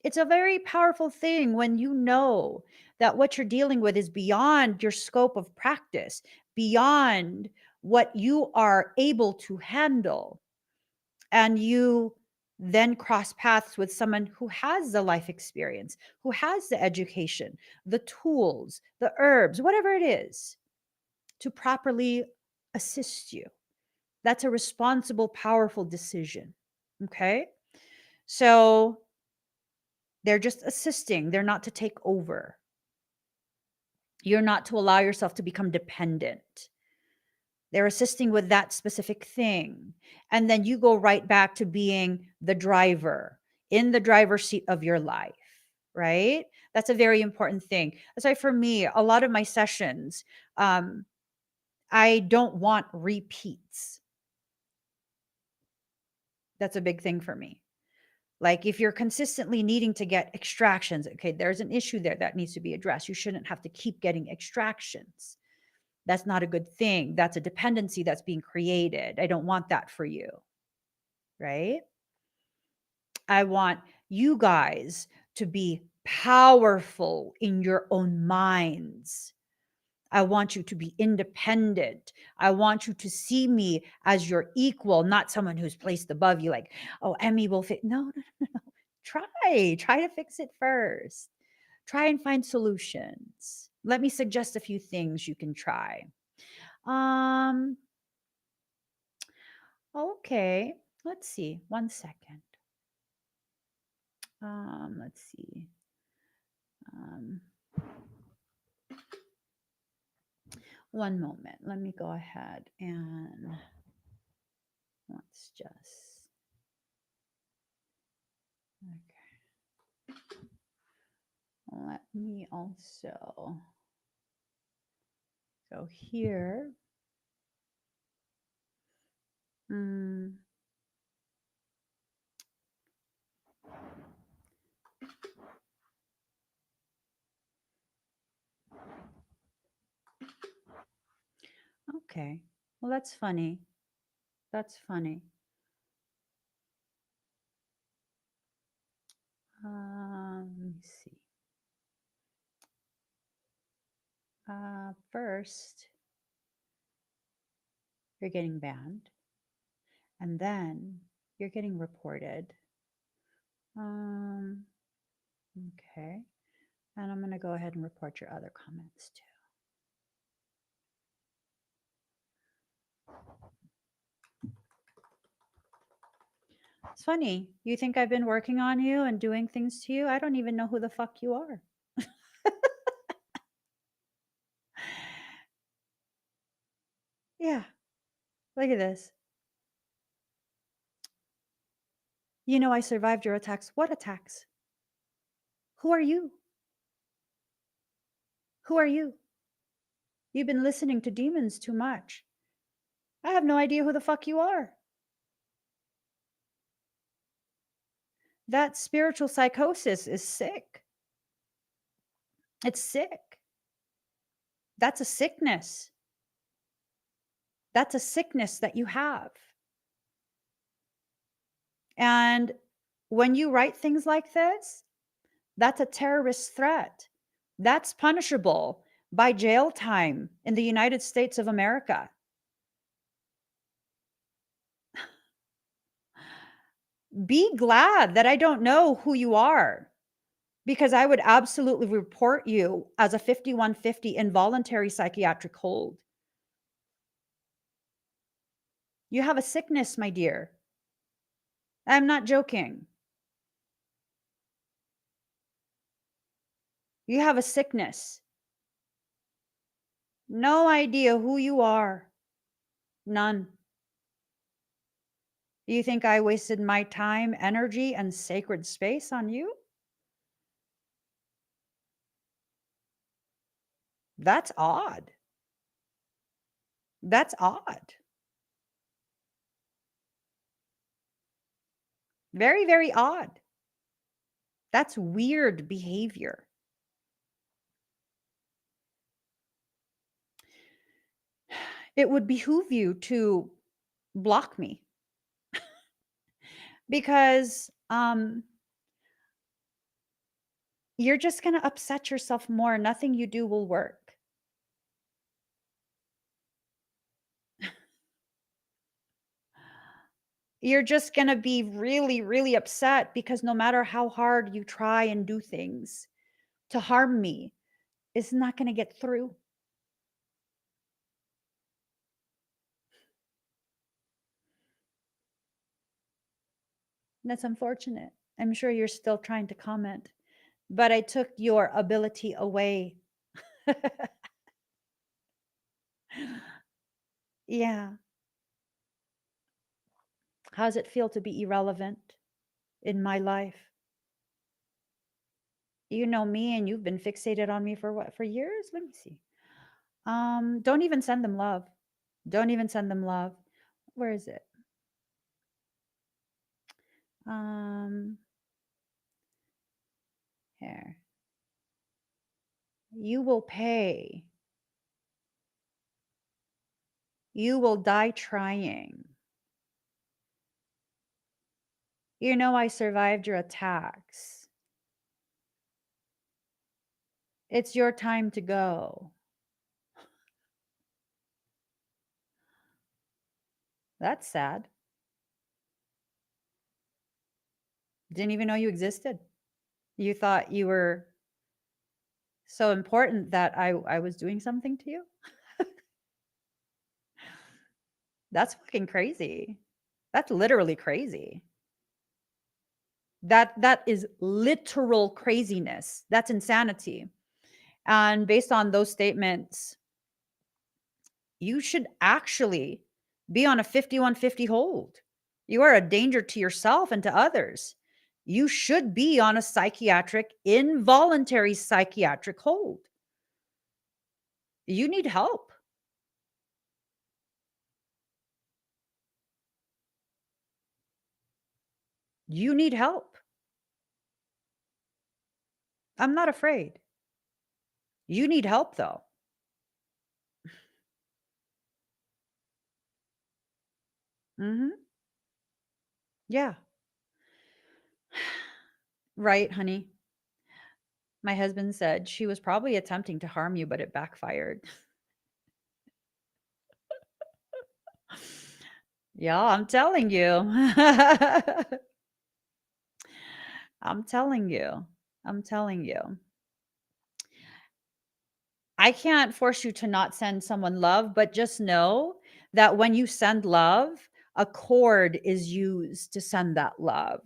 It's a very powerful thing when you know that what you're dealing with is beyond your scope of practice, beyond what you are able to handle. And you then cross paths with someone who has the life experience, who has the education, the tools, the herbs, whatever it is, to properly assist you. That's a responsible, powerful decision. Okay. So they're just assisting, they're not to take over. You're not to allow yourself to become dependent. They're assisting with that specific thing. And then you go right back to being the driver in the driver's seat of your life, right? That's a very important thing. That's why for me, a lot of my sessions, I don't want repeats. That's a big thing for me. Like if you're consistently needing to get extractions, okay, there's an issue there that needs to be addressed. You shouldn't have to keep getting extractions. That's not a good thing. That's a dependency that's being created. I don't want that for you, right? I want you guys to be powerful in your own minds. I want you to be independent. I want you to see me as your equal, not someone who's placed above you, like, oh, Emmy will fit. No, no, no, no. Try to fix it first. Try and find solutions. Let me suggest a few things you can try. Um, okay. Let's see. 1 second. Let's see. Um, one moment. Let me go ahead and Let's just, okay. Let me also go here. Okay. Well, that's funny. That's funny. Let me see. First, you're getting banned, and then you're getting reported. Okay. And I'm going to go ahead and report your other comments too. It's funny. You think I've been working on you and doing things to you? I don't even know who the fuck you are. Yeah. Look at this. You know, I survived your attacks. What attacks? Who are you? Who are you? You've been listening to demons too much. I have no idea who the fuck you are. That spiritual psychosis is sick. It's sick. That's a sickness. That's a sickness that you have. And when you write things like this, that's a terrorist threat. That's punishable by jail time in the United States of America. Be glad that I don't know who you are, because I would absolutely report you as a 5150 involuntary psychiatric hold. You have a sickness, my dear. I'm not joking. You have a sickness. No idea who you are. None. You think I wasted my time, energy, and sacred space on you? That's odd. That's odd. Very, very odd. That's weird behavior. It would behoove you to block me, because you're just going to upset yourself more. Nothing you do will work. You're just going to be really, really upset, because no matter how hard you try and do things to harm me, it's not going to get through. That's unfortunate. I'm sure you're still trying to comment, but I took your ability away. Yeah. How does it feel to be irrelevant in my life? You know me, and you've been fixated on me for what? For years? Let me see. Don't even send them love. Don't even send them love. Where is it? Here. You will pay. You will die trying. You know I survived your attacks. It's your time to go. That's sad. Didn't even know you existed. You thought you were so important that I was doing something to you? That's fucking crazy. That's literally crazy. That is literal craziness. That's insanity. And based on those statements, you should actually Be on a 5150 hold. You are a danger to yourself and to others. You should be on a involuntary psychiatric hold. You need help. You need help. I'm not afraid. You need help, though. Yeah. Right, honey. My husband said she was probably attempting to harm you, but it backfired. Yeah, I'm telling you. I'm telling you. I'm telling you. I can't force you to not send someone love, but just know that when you send love, a cord is used to send that love.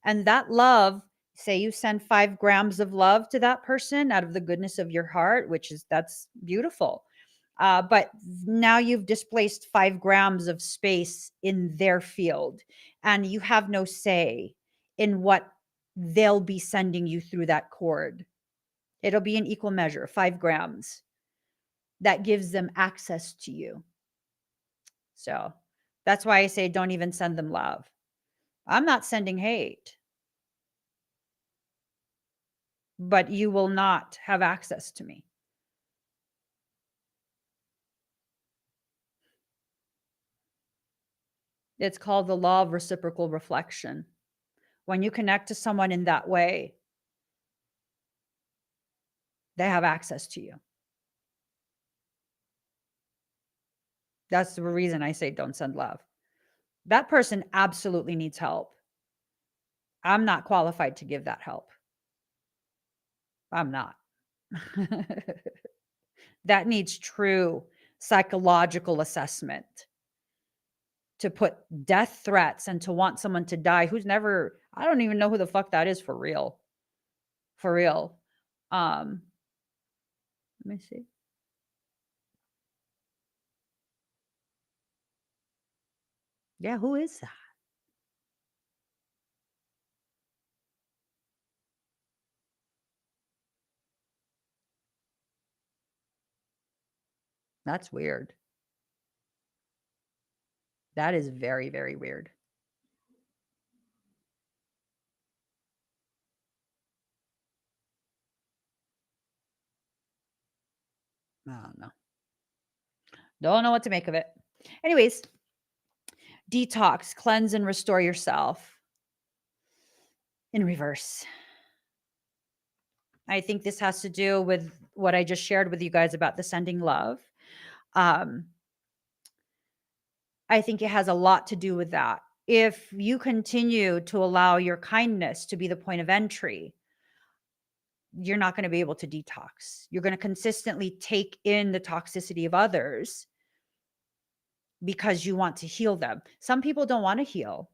And that love, say you send 5 grams of love to that person out of the goodness of your heart, that's beautiful. But now you've displaced 5 grams of space in their field, and you have no say in what they'll be sending you through that cord. It'll be an equal measure, 5 grams that gives them access to you. So that's why I say don't even send them love. I'm not sending hate, but you will not have access to me. It's called the law of reciprocal reflection. When you connect to someone in that way, they have access to you. That's the reason I say don't send love. That person absolutely needs help. I'm not qualified to give that help. I'm not. That needs true psychological assessment. To put death threats and to want someone to die who's never, I don't even know who the fuck that is for real. For real. Let me see. Yeah, who is that? That's weird. That is very, very weird. I don't know. Don't know what to make of it. Anyways, detox, cleanse, and restore yourself in reverse. I think this has to do with what I just shared with you guys about the sending love. Um, I think it has a lot to do with that. If you continue to allow your kindness to be the point of entry, you're not going to be able to detox. You're going to consistently take in the toxicity of others because you want to heal them. Some people don't want to heal.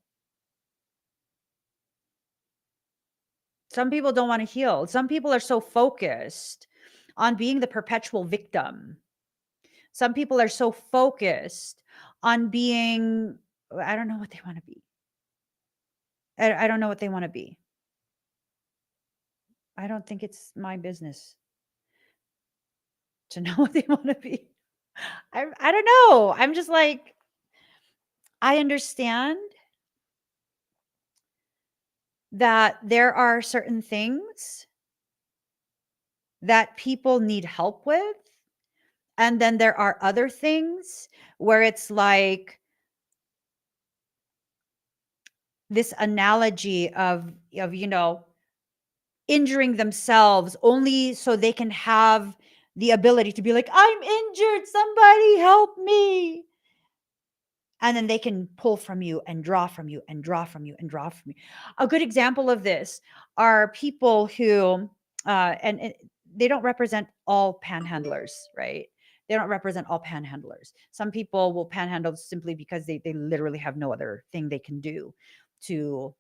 Some people don't want to heal. Some people are so focused on being the perpetual victim. Some people are so focused on being, I don't know what they want to be. I don't know what they want to be. I don't think it's my business to know what they want to be. I don't know. I'm just like, I understand that there are certain things that people need help with. And then there are other things where it's like this analogy of injuring themselves only so they can have the ability to be like, I'm injured, somebody help me. And then they can pull from you and draw from you and draw from you and draw from you. A good example of this are people who, and they don't represent all panhandlers, right? They don't represent all panhandlers. Some people will panhandle simply because they literally have no other thing they can do to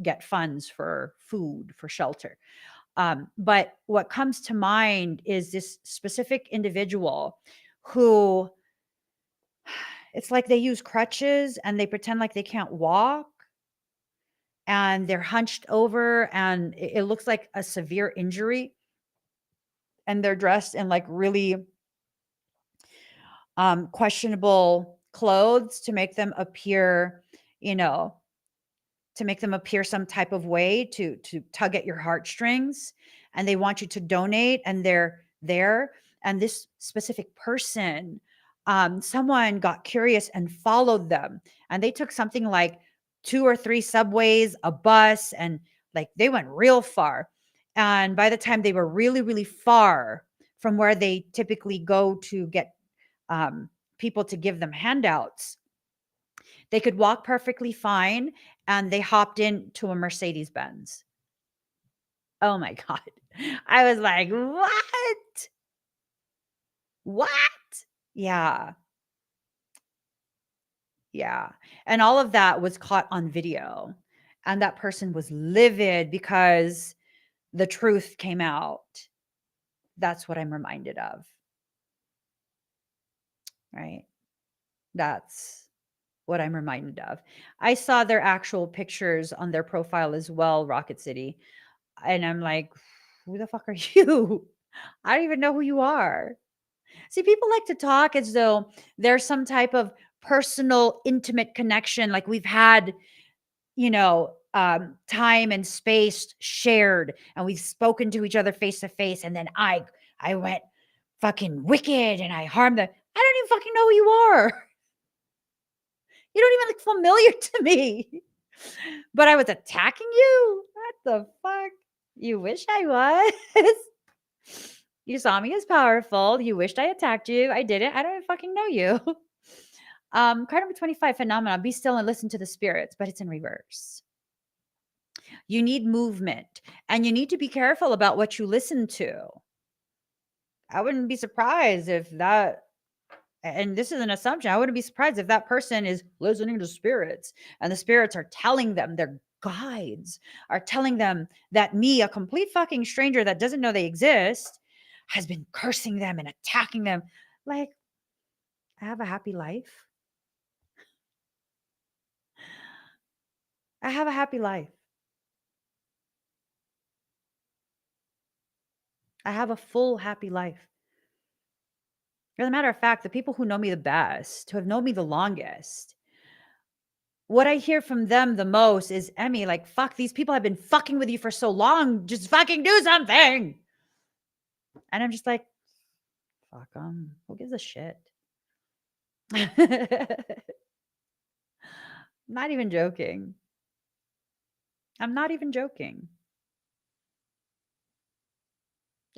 get funds for food, for shelter. But what comes to mind is this specific individual who It's like they use crutches and they pretend like they can't walk and they're hunched over and it looks like a severe injury, and they're dressed in like really questionable clothes to make them appear, you know, to make them appear some type of way to tug at your heartstrings, and they want you to donate, and they're there. And this specific person, someone got curious and followed them, and they took something like 2 or 3 subways, a bus, and like they went real far. And by the time they were really really far from where they typically go to get um, people to give them handouts, they could walk perfectly fine, and they hopped into a Mercedes Benz. Oh my God. I was like, "What? What?" Yeah, yeah. And all of that was caught on video. And that person was livid because the truth came out. That's what I'm reminded of, right? That's what I'm reminded of. I saw their actual pictures on their profile as well, Rocket City. And I'm like, who the fuck are you? I don't even know who you are. See, people like to talk as though there's some type of personal, intimate connection. Like we've had, time and space shared, and we've spoken to each other face to face. And then I went fucking wicked and I harmed the. I don't even fucking know who you are. You don't even look familiar to me. But I was attacking you? What the fuck? You wish I was. You saw me as powerful. You wished I attacked you. I didn't. I don't even fucking know you. Card number 25, phenomena. Be still and listen to the spirits, but it's in reverse. You need movement, and you need to be careful about what you listen to. I wouldn't be surprised if that, and this is an assumption, I wouldn't be surprised if that person is listening to spirits and the spirits are telling them, their guides are telling them that me, a complete fucking stranger that doesn't know they exist, has been cursing them and attacking them. Like, I have a happy life. I have a happy life. I have a full happy life. As a matter of fact, the people who know me the best, who have known me the longest, what I hear from them the most is, Emmy, like, fuck, these people have been fucking with you for so long. Just fucking do something. And I'm just like, fuck them. Who gives a shit? Not even joking. I'm not even joking.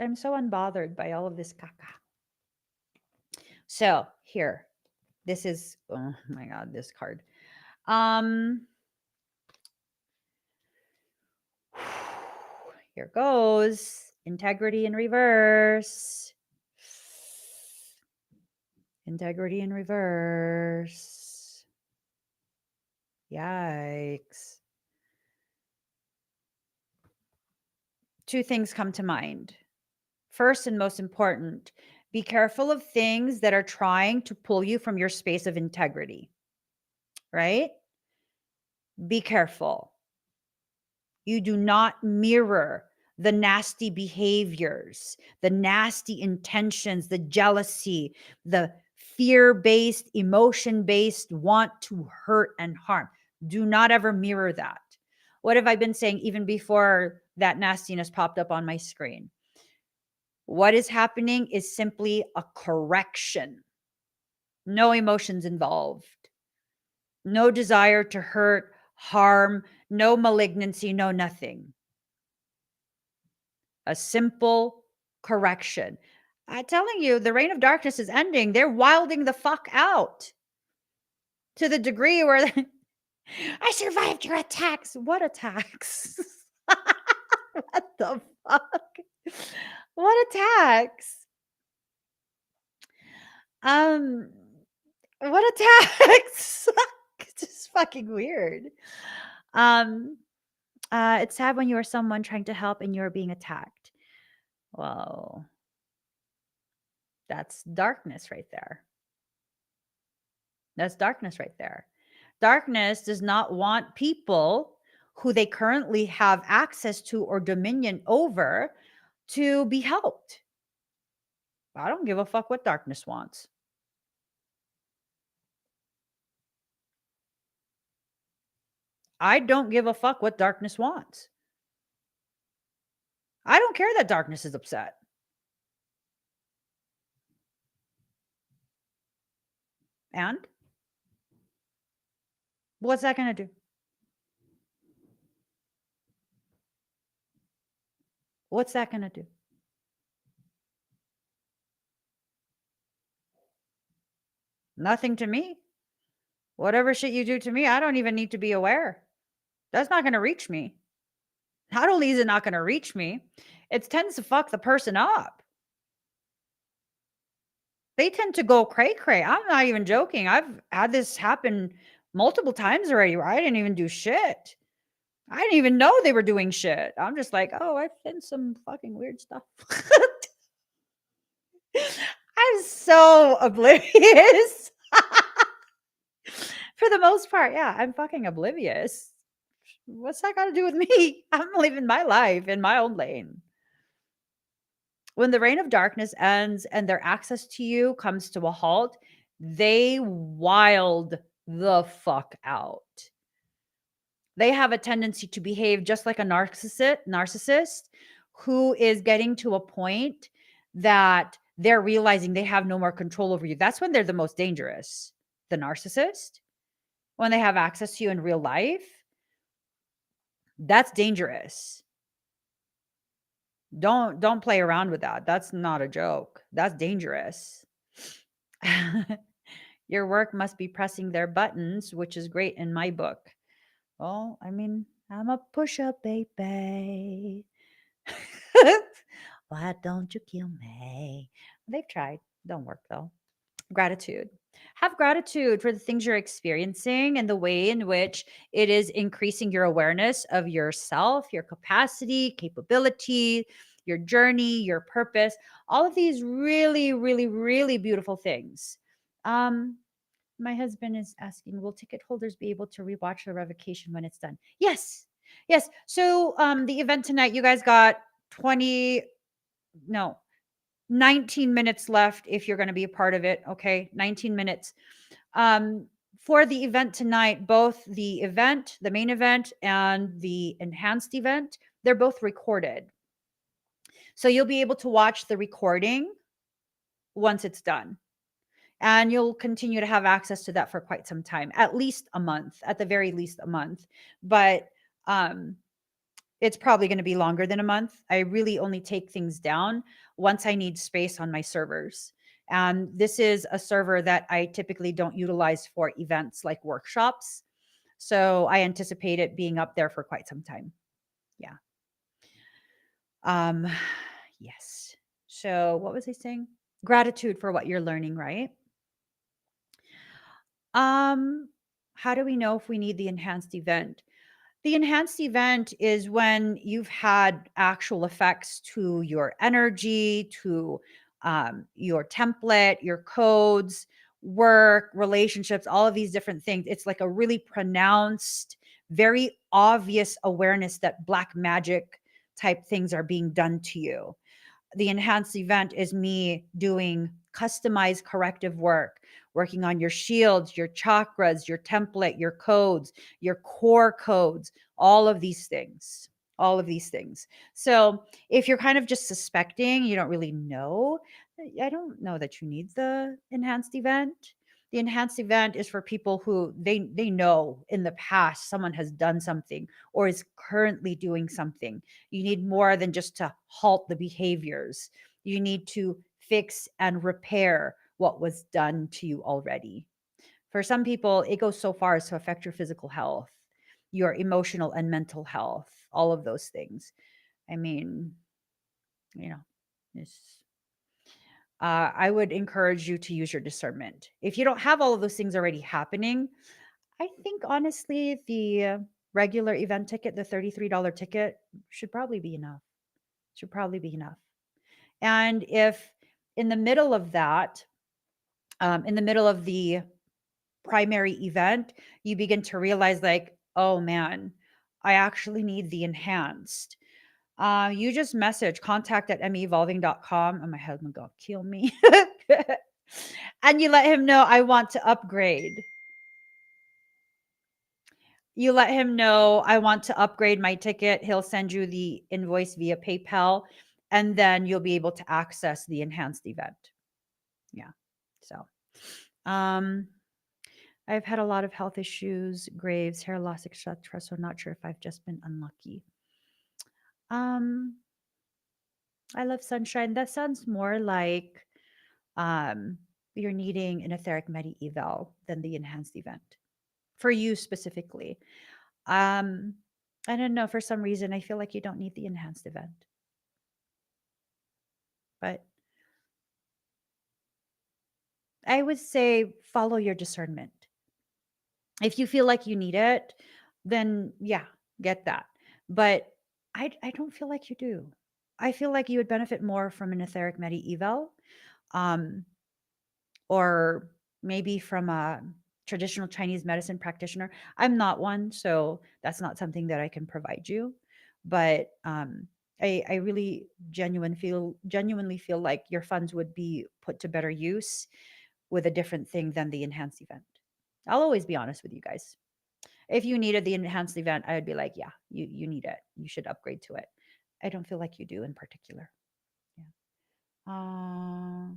I'm so unbothered by all of this caca. So here, this is, oh my God, this card. Here goes. Integrity in reverse. Integrity in reverse. Yikes. 2 things come to mind. First and most important, be careful of things that are trying to pull you from your space of integrity, right? Be careful. You do not mirror the nasty behaviors, the nasty intentions, the jealousy, the fear based, emotion based want to hurt and harm. Do not ever mirror that. What have I been saying even before that nastiness popped up on my screen? What is happening is simply a correction. No emotions involved. No desire to hurt, harm, no malignancy, no nothing. A simple correction. I'm telling you, the reign of darkness is ending. They're wilding the fuck out to the degree where I survived your attacks. What attacks? What the fuck? What attacks? Um, what attacks? It's just fucking weird. Um, it's sad when you are someone trying to help and you're being attacked. Well, that's darkness right there. That's darkness right there. Darkness does not want people who they currently have access to or dominion over to be helped. I don't give a fuck what darkness wants. I don't give a fuck what darkness wants. I don't care that darkness is upset. And what's that going to do? What's that going to do? Nothing to me. Whatever shit you do to me, I don't even need to be aware. That's not going to reach me. Not only is it not going to reach me, it tends to fuck the person up. They tend to go cray cray. I'm not even joking. I've had this happen multiple times already where I didn't even do shit. I didn't even know they were doing shit. I'm just like, oh, I've done some fucking weird stuff. I'm so oblivious. For the most part, yeah, I'm fucking oblivious. What's that got to do with me? I'm living my life in my own lane. When the reign of darkness ends and their access to you comes to a halt, they wild the fuck out. They have a tendency to behave just like a narcissist who is getting to a point that they're realizing they have no more control over you. That's when they're the most dangerous. The narcissist, when they have access to you in real life, that's dangerous. Don't play around with that. That's not a joke. That's dangerous. Your work must be pressing their buttons, which is great in my book. Well, I mean, I'm a push-up baby. Why don't you kill me? They've tried. Don't work though. Gratitude. Have gratitude for the things you're experiencing and the way in which it is increasing your awareness of yourself, your capacity, capability, your journey, your purpose, all of these really, really, really beautiful things. Um, my husband is asking, will ticket holders be able to rewatch the revocation when it's done? Yes. Yes. So the event tonight, you guys got 20, no, 19 minutes left if you're going to be a part of it. Okay. 19 minutes. Um, for the event tonight, both the event, the main event, and the enhanced event, they're both recorded. So you'll be able to watch the recording once it's done. And you'll continue to have access to that for quite some time, at least a month, at the very least a month. But it's probably going to be longer than a month. I really only take things down once I need space on my servers. And this is a server that I typically don't utilize for events like workshops. So I anticipate it being up there for quite some time. Yeah. Um, yes. So what was I saying? Gratitude for what you're learning, right? Um, how do we know if we need the enhanced event? The enhanced event is when you've had actual effects to your energy, to your template, your codes, work, relationships, all of these different things. It's like a really pronounced, very obvious awareness that black magic type things are being done to you. The enhanced event is me doing customized corrective work, working on your shields, your chakras, your template, your codes, your core codes, all of these things. All of these things. So if you're kind of just suspecting, you don't really know, I don't know that you need the enhanced event. The enhanced event is for people who they know in the past someone has done something or is currently doing something. You need more than just to halt the behaviors. You need to fix and repair what was done to you already. For some people, it goes so far as to affect your physical health, your emotional and mental health, all of those things. I mean, you know, it's, I would encourage you to use your discernment. If you don't have all of those things already happening, I think honestly, the regular event ticket, the $33 ticket, should probably be enough. Should probably be enough. And if in the middle of that, in the middle of the primary event, you begin to realize like, oh man, I actually need the enhanced. You just message contact@mevolving.com and my husband gonna kill me. And you let him know I want to upgrade. You let him know I want to upgrade my ticket. He'll send you the invoice via PayPal, and then you'll be able to access the enhanced event. Yeah. So, I've had a lot of health issues, graves, hair loss, etc. So not sure if I've just been unlucky. I love sunshine. That sounds more like um, you're needing an etheric medi eval than the enhanced event for you specifically. Um, I don't know. For some reason, I feel like you don't need the enhanced event, but I would say follow your discernment. If you feel like you need it, then yeah, get that. But I don't feel like you do. I feel like you would benefit more from an etheric medi eval, um, or maybe from a traditional Chinese medicine practitioner. I'm not one, so that's not something that I can provide you. But I really genuinely feel like your funds would be put to better use with a different thing than the enhanced event. I'll always be honest with you guys. If you needed the enhanced event, I would be like, yeah, you need it. You should upgrade to it. I don't feel like you do in particular. Yeah.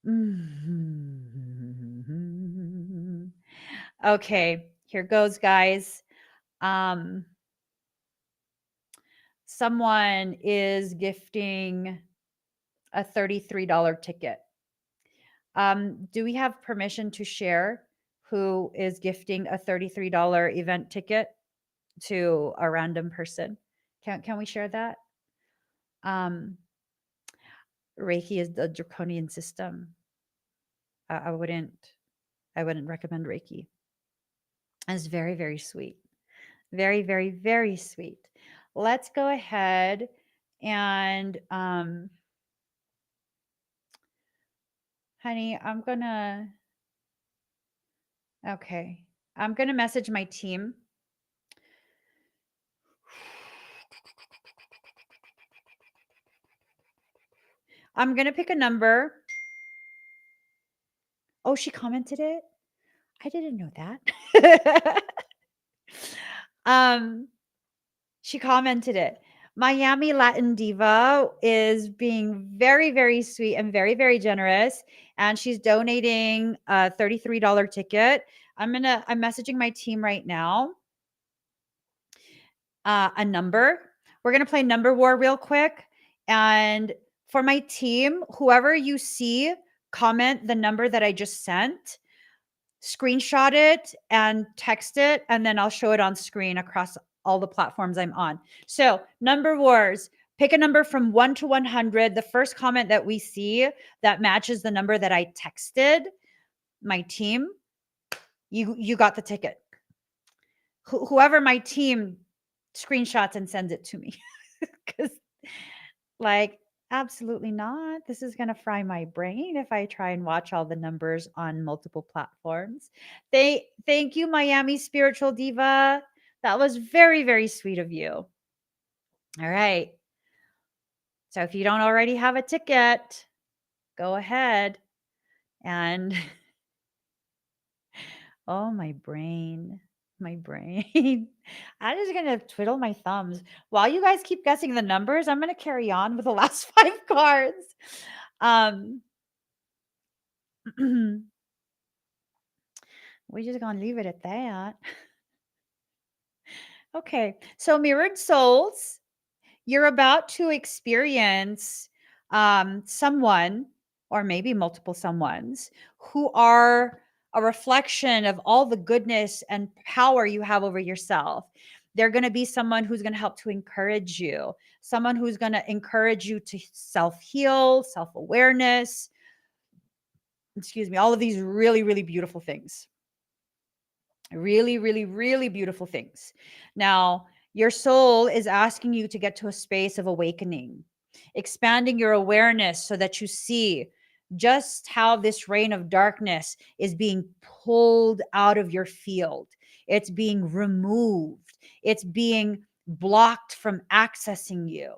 Mhm. Okay, here goes, guys. Um, Someone is gifting a $33 ticket. Do we have permission to share who is gifting a $33 event ticket to a random person? Can we share that? Um, Reiki is the draconian system. I wouldn't recommend Reiki. It's very, very sweet. Very, very, very sweet. Let's go ahead and honey, okay. I'm gonna message my team. I'm gonna pick a number. Oh, she commented it? I didn't know that. um, she commented it. Miami Latin Diva is being very, very sweet and very, very generous. And she's donating a $33 ticket. I'm messaging my team right now. A number. We're gonna play number war real quick. And for my team, whoever you see comment the number that I just sent, screenshot it and text it, and then I'll show it on screen across all the platforms I'm on. So, number wars, pick a number from 1 to 100. The first comment that we see that matches the number that I texted my team, you got the ticket. Whoever my team screenshots and sends it to me. Cuz like absolutely not. This is going to fry my brain if I try and watch all the numbers on multiple platforms. Thank you, Miami Spiritual Diva. That was very, very sweet of you. All right. So if you don't already have a ticket, go ahead and oh, my brain. My brain. I'm just going to twiddle my thumbs. While you guys keep guessing the numbers, I'm going to carry on with the last 5 cards. We're just going to leave it at that. Okay. So, mirrored souls, you're about to experience someone, or maybe multiple someones, who are a reflection of all the goodness and power you have over yourself. They're going to be someone who's going to help to encourage you, someone who's going to encourage you to self heal, self awareness. Excuse me, all of these really, really beautiful things. Really, really, really beautiful things. Now, your soul is asking you to get to a space of awakening, expanding your awareness so that you see just how this reign of darkness is being pulled out of your field. It's being removed. It's being blocked from accessing you.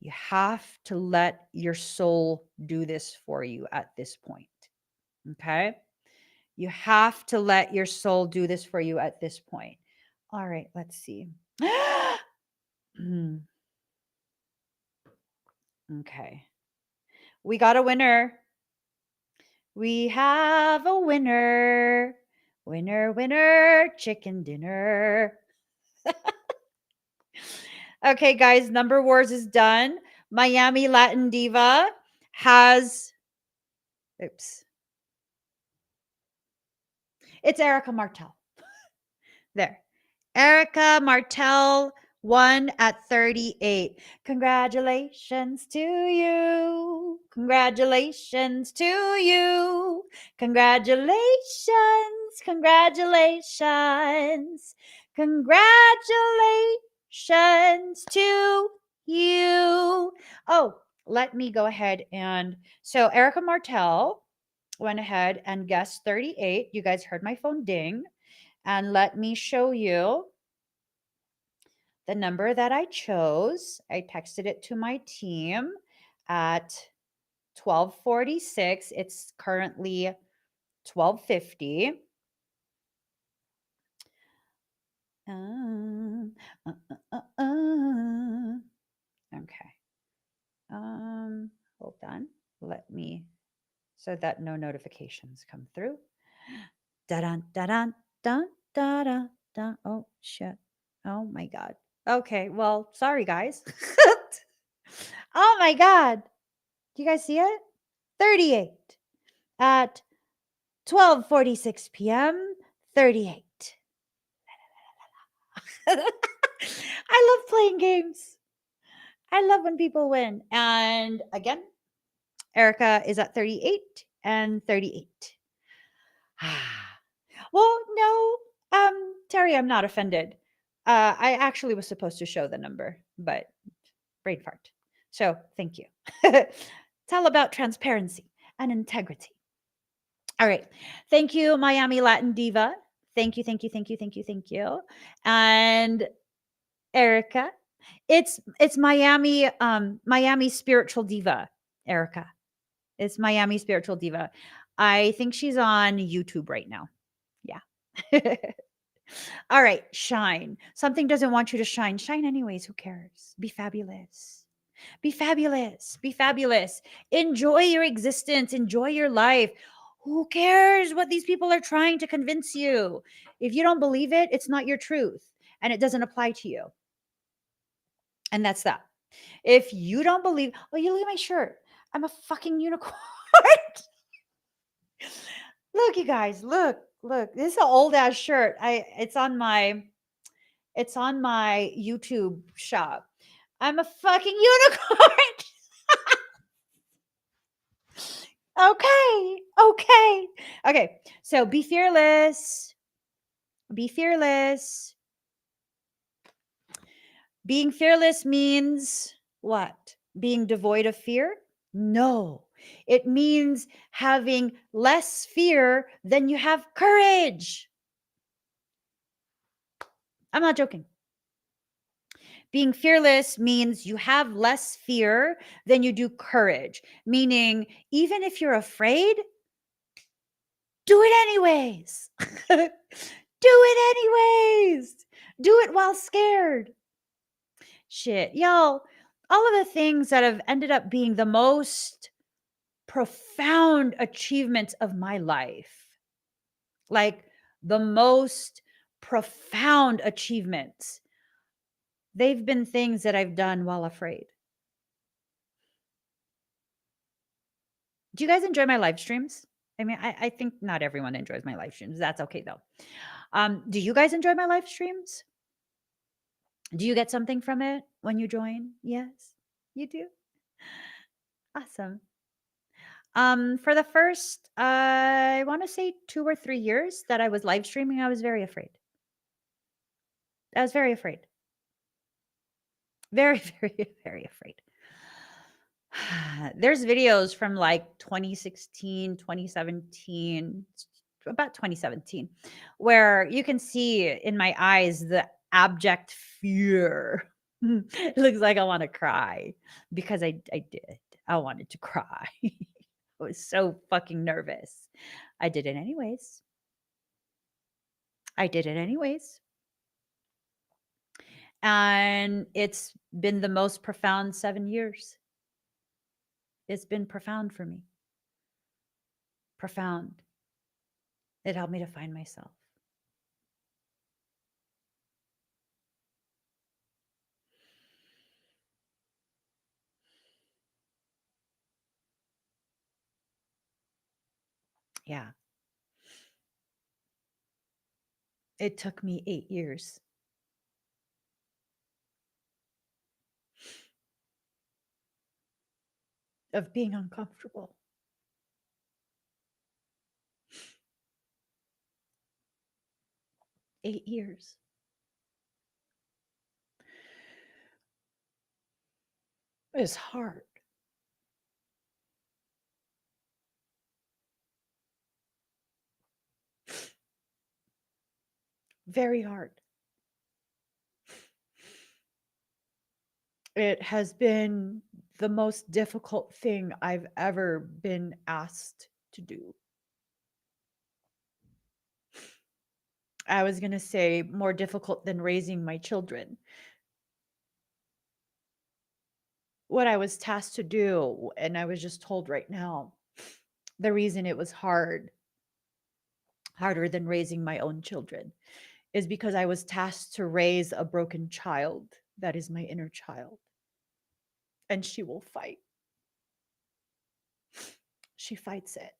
You have to let your soul do this for you at this point. Okay? You have to let your soul do this for you at this point. All right, let's see. Okay. We got a winner. We have a winner. Winner, winner, chicken dinner. Okay, guys, Number Wars is done. Miami Latin Diva has, oops. It's Erica Martel. There. Erica Martel won at 38. Congratulations to you. Congratulations to you. Congratulations. Congratulations. Congratulations to you. Oh, let me go ahead and so Erica Martel went ahead and guessed 38. You guys heard my phone ding. And let me show you the number that I chose. I texted it to my team at 12:46. It's currently 12:50. Okay. Hold on. Let me so that no notifications come through. Da-dun, da-dun, dun, da-dun, dun. Oh, shit. Oh, my God. Okay, well, sorry, guys. Oh, my God. Do you guys see it? 38 at 12:46 p.m. 38. I love playing games. I love when people win. And again, Erica is at 38 and 38. Well, no, Terry, I'm not offended. I actually was supposed to show the number, but brain fart. So thank you. It's all about transparency and integrity. All right. Thank you, Miami Latin Diva. Thank you, thank you, thank you, thank you, thank you. And Erica. It's Miami, Miami Spiritual Diva, Erica. It's Miami Spiritual Diva. I think she's on YouTube right now. Yeah. All right, shine. Something doesn't want you to shine. Shine anyways. Who cares? Be fabulous. Be fabulous. Be fabulous. Enjoy your existence. Enjoy your life. Who cares what these people are trying to convince you? If you don't believe it, it's not your truth and it doesn't apply to you. And that's that. If you don't believe, oh, you look at my shirt. I'm a fucking unicorn. Look, you guys, look. This is an old ass shirt. It's on my YouTube shop. I'm a fucking unicorn. Okay. So be fearless. Be fearless. Being fearless means what? Being devoid of fear? No. It means having less fear than you have courage. I'm not joking. Being fearless means you have less fear than you do courage, meaning even if you're afraid, do it anyways. Do it anyways. Do it while scared. Shit, y'all, all of the things that have ended up being the most profound achievements of my life, like the most profound achievements, they've been things that I've done while afraid. Do you guys enjoy my live streams? I mean, I think not everyone enjoys my live streams. That's okay though. Do you guys enjoy my live streams? Do you get something from it when you join? Yes, you do. Awesome. For the first, I want to say 2 or 3 years that I was live streaming, I was very afraid. I was very afraid. Very, very, very afraid. There's videos from like 2016, 2017, about 2017, where you can see in my eyes the abject fear. It looks like I want to cry because I did. I wanted to cry. I was so fucking nervous. I did it anyways. I did it anyways. And it's been the most profound 7 years. It's been profound for me. Profound. It helped me to find myself. Yeah. It took me 8 years. Of being uncomfortable. Eight years. It's hard. Very hard. It has been the most difficult thing I've ever been asked to do. I was going to say more difficult than raising my children. What I was tasked to do, and I was just told right now, the reason it was harder than raising my own children, is because I was tasked to raise a broken child that is my inner child. And she will fight. She fights it.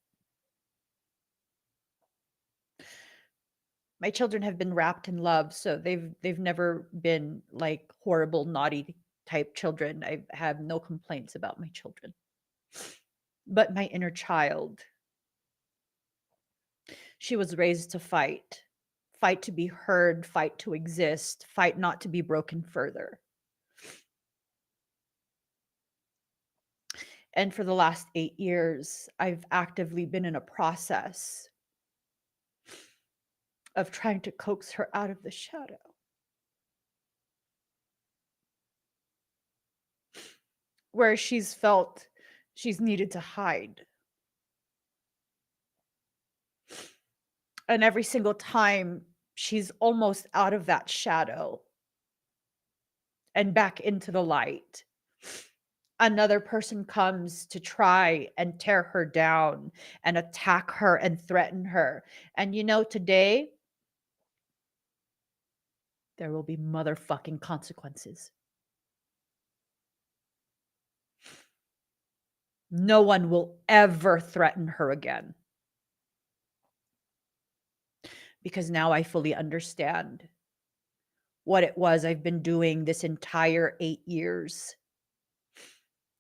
My children have been wrapped in love, so they've never been like horrible, naughty type children. I have no complaints about my children. But my inner child, she was raised to fight. Fight to be heard, fight to exist, fight not to be broken further. And for the last 8 years, I've actively been in a process of trying to coax her out of the shadow. Where she's felt she's needed to hide. And every single time she's almost out of that shadow and back into the light, another person comes to try and tear her down and attack her and threaten her. And today, there will be motherfucking consequences. No one will ever threaten her again. Because now I fully understand what it was I've been doing this entire 8 years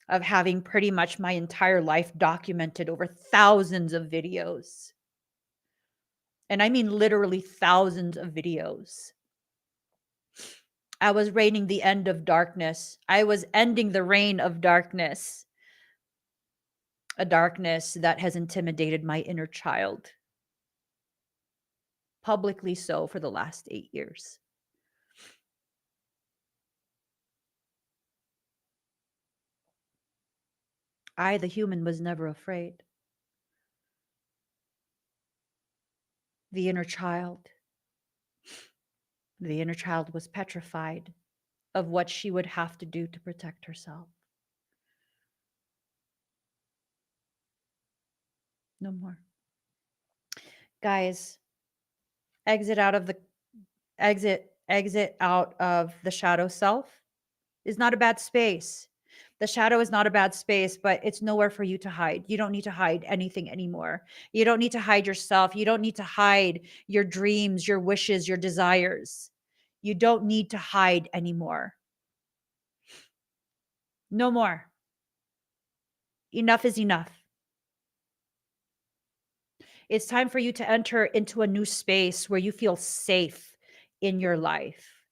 of having pretty much my entire life documented over thousands of videos. And I mean literally thousands of videos. I was reigning the end of darkness. I was ending the reign of darkness. A darkness that has intimidated my inner child. Publicly so for the last 8 years. I, the human, was never afraid. The inner child was petrified of what she would have to do to protect herself. No more. Guys, exit out of the shadow self is not a bad space. The shadow is not a bad space, but it's nowhere for you to hide. You don't need to hide anything anymore. You don't need to hide yourself. You don't need to hide your dreams, your wishes, your desires. You don't need to hide anymore. No more. Enough is enough. It's time for you to enter into a new space where you feel safe in your life.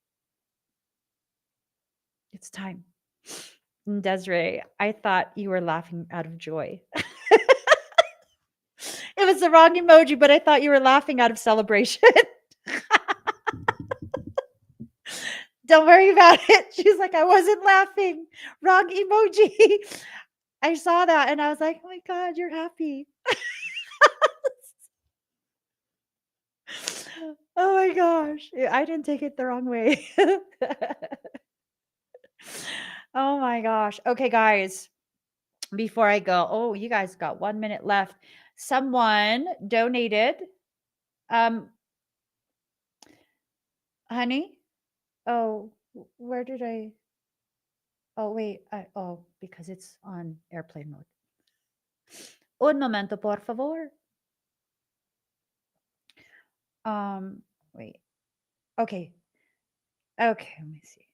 It's time. Desiree, I thought you were laughing out of joy. It was the wrong emoji, but I thought you were laughing out of celebration. Don't worry about it. She's like, I wasn't laughing. Wrong emoji. I saw that and I was like, oh my God, you're happy. Oh my gosh. I didn't take it the wrong way. Oh my gosh. Okay, guys, before I go, oh, you guys got 1 minute left. Someone donated. Honey? Oh, where did I? Oh, wait. Because it's on airplane mode. Un momento, por favor. Wait. Okay. Okay, let me see.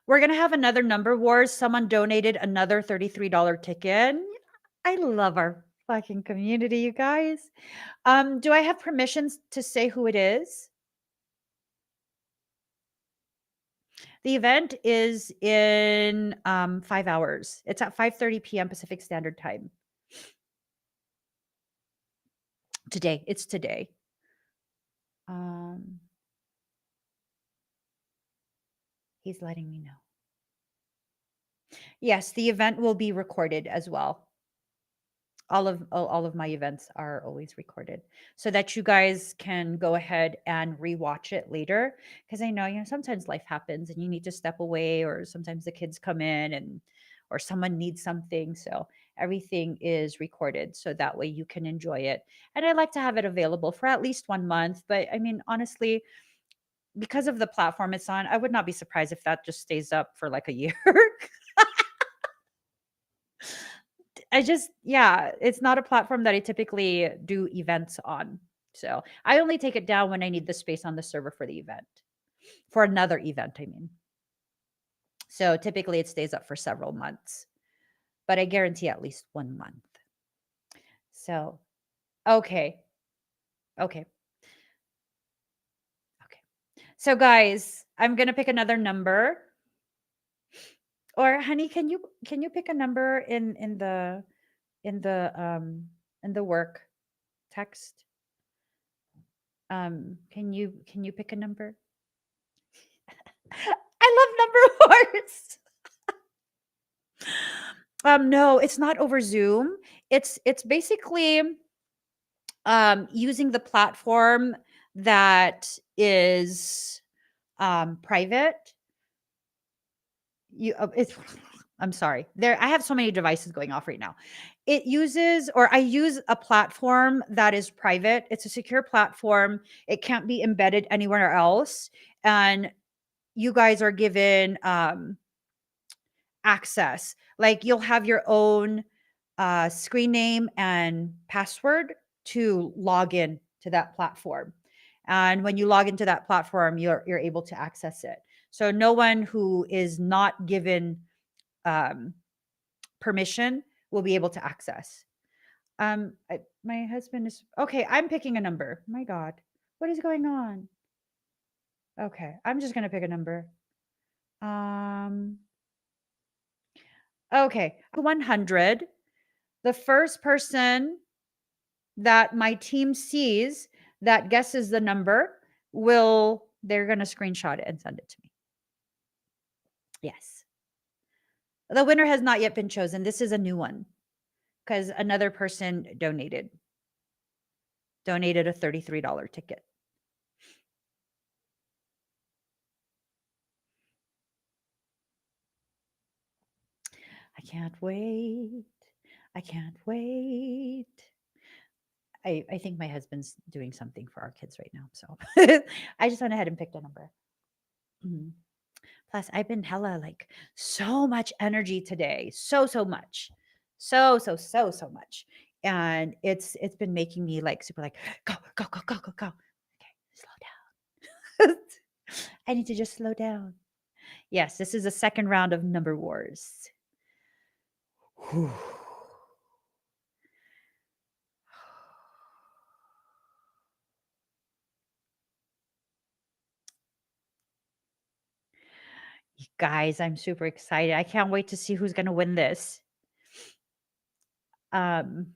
We're gonna have another number wars. Someone donated another $33 ticket. I love our fucking community, you guys. Do I have permissions to say who it is? The event is in 5 hours. It's at 5:30 p.m. Pacific Standard Time. Today. It's today. He's letting me know. Yes, the event will be recorded as well. All of my events are always recorded so that you guys can go ahead and rewatch it later, because I know, sometimes life happens and you need to step away, or sometimes the kids come in and or someone needs something. So everything is recorded so that way you can enjoy it. And I like to have it available for at least 1 month, but I mean, honestly, because of the platform it's on, I would not be surprised if that just stays up for like a year. Yeah, it's not a platform that I typically do events on. So I only take it down when I need the space on the server for the event, for another event, I mean. So typically it stays up for several months, but I guarantee at least 1 month. So, okay. Okay. Okay. So guys, I'm going to pick another number. Or honey, can you pick a number in the work text? Can you pick a number? I love number wars. No, it's not over Zoom. It's basically using the platform that is private. It's I'm sorry. I have so many devices going off right now. I use a platform that is private. It's a secure platform. It can't be embedded anywhere else. And you guys are given access. Like, you'll have your own screen name and password to log in to that platform. And when you log into that platform, you're able to access it. So no one who is not given permission will be able to access. My husband is okay. I'm picking a number. My God, what is going on? Okay, I'm just gonna pick a number. Okay, 100. The first person that my team sees that guesses the number they're going to screenshot it and send it to me. Yes. The winner has not yet been chosen. This is a new one because another person donated a $33 ticket. I can't wait. I can't wait. I think my husband's doing something for our kids right now. So I just went ahead and picked a number. Mhm. Plus, I've been hella like so much energy today. So much. So much. And it's been making me like super like go, go, go, go, go, go. Okay, slow down. I need to just slow down. Yes, this is the second round of number wars. Whew. You guys. I'm super excited. I can't wait to see who's going to win this. Let's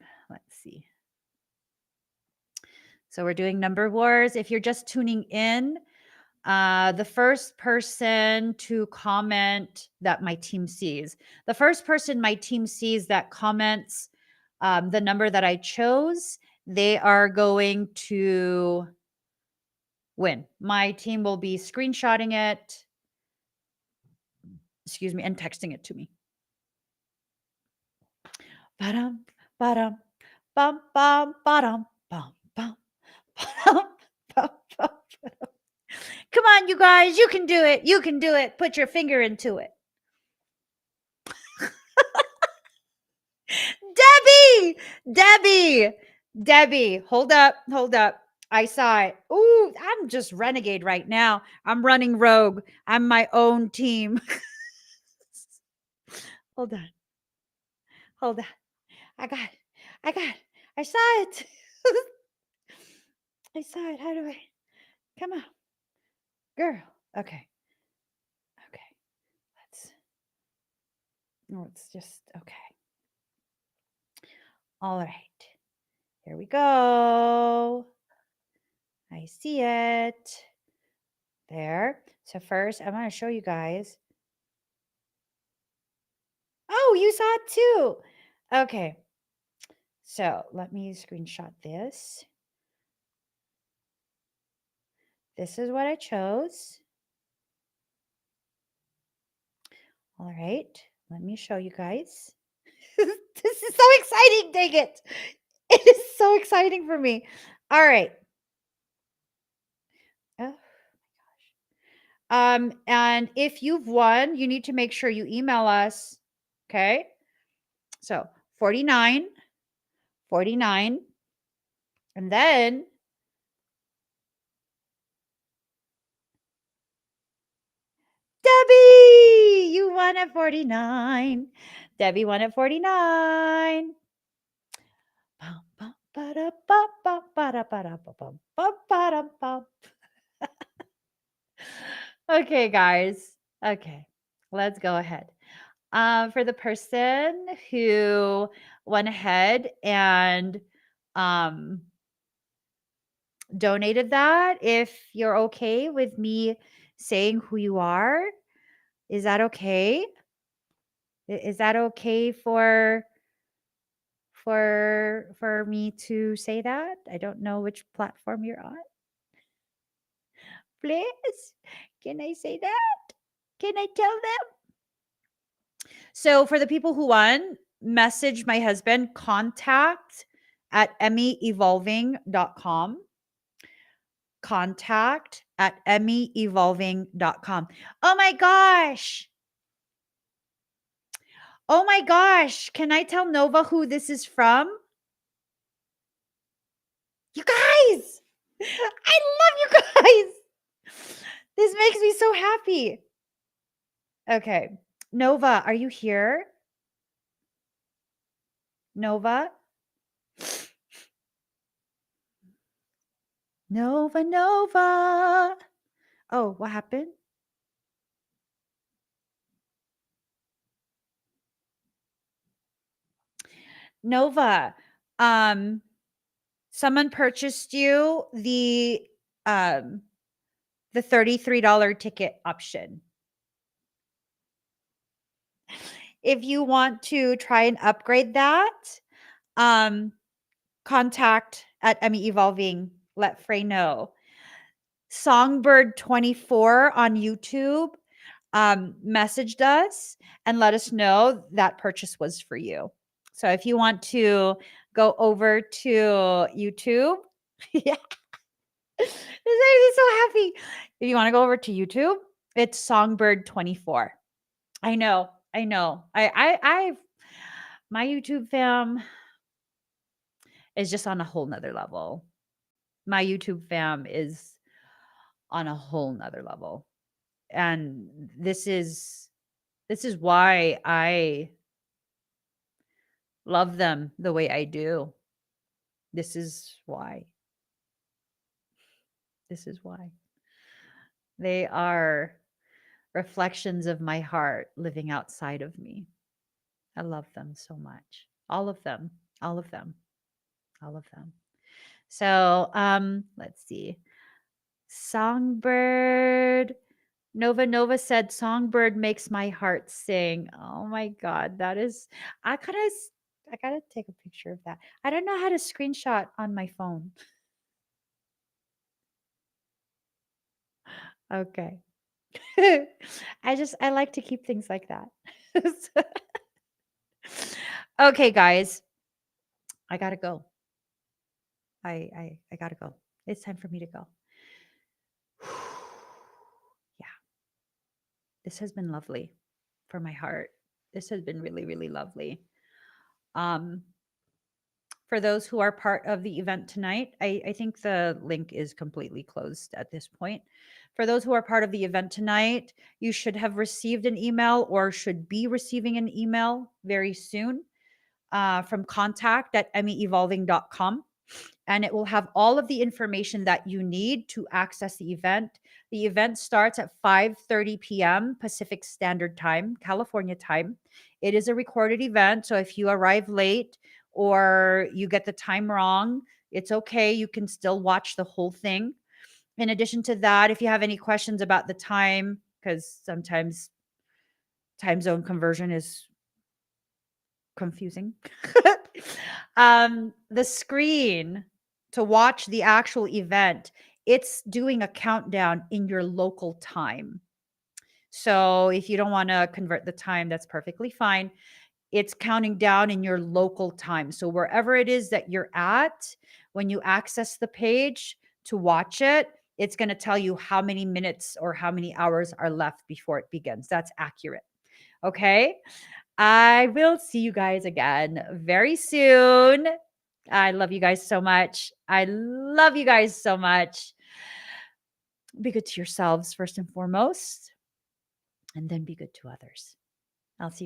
see. So we're doing number wars. If you're just tuning in, the first person to comment that my team sees, the first person my team sees that comments the number that I chose, they are going to win. My team will be screenshotting it, excuse me, and texting it to me. Ba-dum, ba-dum, bum, bum, ba-dum, bum, bum, ba-dum, bum, bum, ba-dum. Come on, you guys, you can do it. You can do it. Put your finger into it. Debbie, hold up. I saw it. Ooh, I'm just renegade right now. I'm running rogue. I'm my own team. Hold on. I got it. I saw it. I saw it. How do I? Come on. Girl. Okay. Let's just, okay. All right. Here we go. I see it. There. So first, I'm going to show you guys. Oh, you saw it too. Okay. So let me screenshot this. This is what I chose. All right. Let me show you guys. This is so exciting. Dang it. It is so exciting for me. All right. Oh. And if you've won, you need to make sure you email us. Okay. So 49, and then Debbie, you won at 49. Debbie won at 49. Okay, guys. Okay, let's go ahead. For the person who went ahead and donated that, if you're okay with me saying who you are, is that okay? Is that okay for me to say that? I don't know which platform you're on. Please, can I say that? Can I tell them? So for the people who won, message my husband, contact@emmyevolving.com. Contact@emmyevolving.com. Oh my gosh. Oh my gosh. Can I tell Nova who this is from? You guys. I love you guys. This makes me so happy. Okay. Nova, are you here? Nova? Nova. Oh, what happened? Nova, someone purchased you the $33 ticket option. If you want to try and upgrade that, contact at Emmy Evolving. Let Frey know. Songbird24 on YouTube messaged us and let us know that purchase was for you. So if you want to go over to YouTube, yeah, this makes me so happy. If you want to go over to YouTube, it's Songbird24. I know. I've my YouTube fam is just on a whole nother level. My YouTube fam is on a whole nother level. And this is why I love them the way I do. This is why. They are reflections of my heart living outside of me. I love them so much. All of them. All of them. All of them. So, let's see. Songbird. Nova said, "Songbird makes my heart sing." Oh my God, that is. I gotta. I gotta take a picture of that. I don't know how to screenshot on my phone. Okay. I like to keep things like that. Okay, guys, I gotta go. I gotta go. It's time for me to go. Yeah, this has been lovely for my heart. This has been really, really lovely. Um, for those who are part of the event tonight, I think the link is completely closed at this point. For those who are part of the event tonight, you should have received an email or should be receiving an email very soon from contact@emmyevolving.com. And it will have all of the information that you need to access the event. The event starts at 5:30 p.m. Pacific Standard Time, California time. It is a recorded event, so if you arrive late or you get the time wrong, it's okay. You can still watch the whole thing. In addition to that, if you have any questions about the time, because sometimes time zone conversion is confusing. The screen to watch the actual event, it's doing a countdown in your local time. So if you don't want to convert the time, that's perfectly fine. It's counting down in your local time. So wherever it is that you're at, when you access the page to watch it, it's going to tell you how many minutes or how many hours are left before it begins. That's accurate. Okay. I will see you guys again very soon. I love you guys so much. I love you guys so much. Be good to yourselves first and foremost, and then be good to others. I'll see you guys.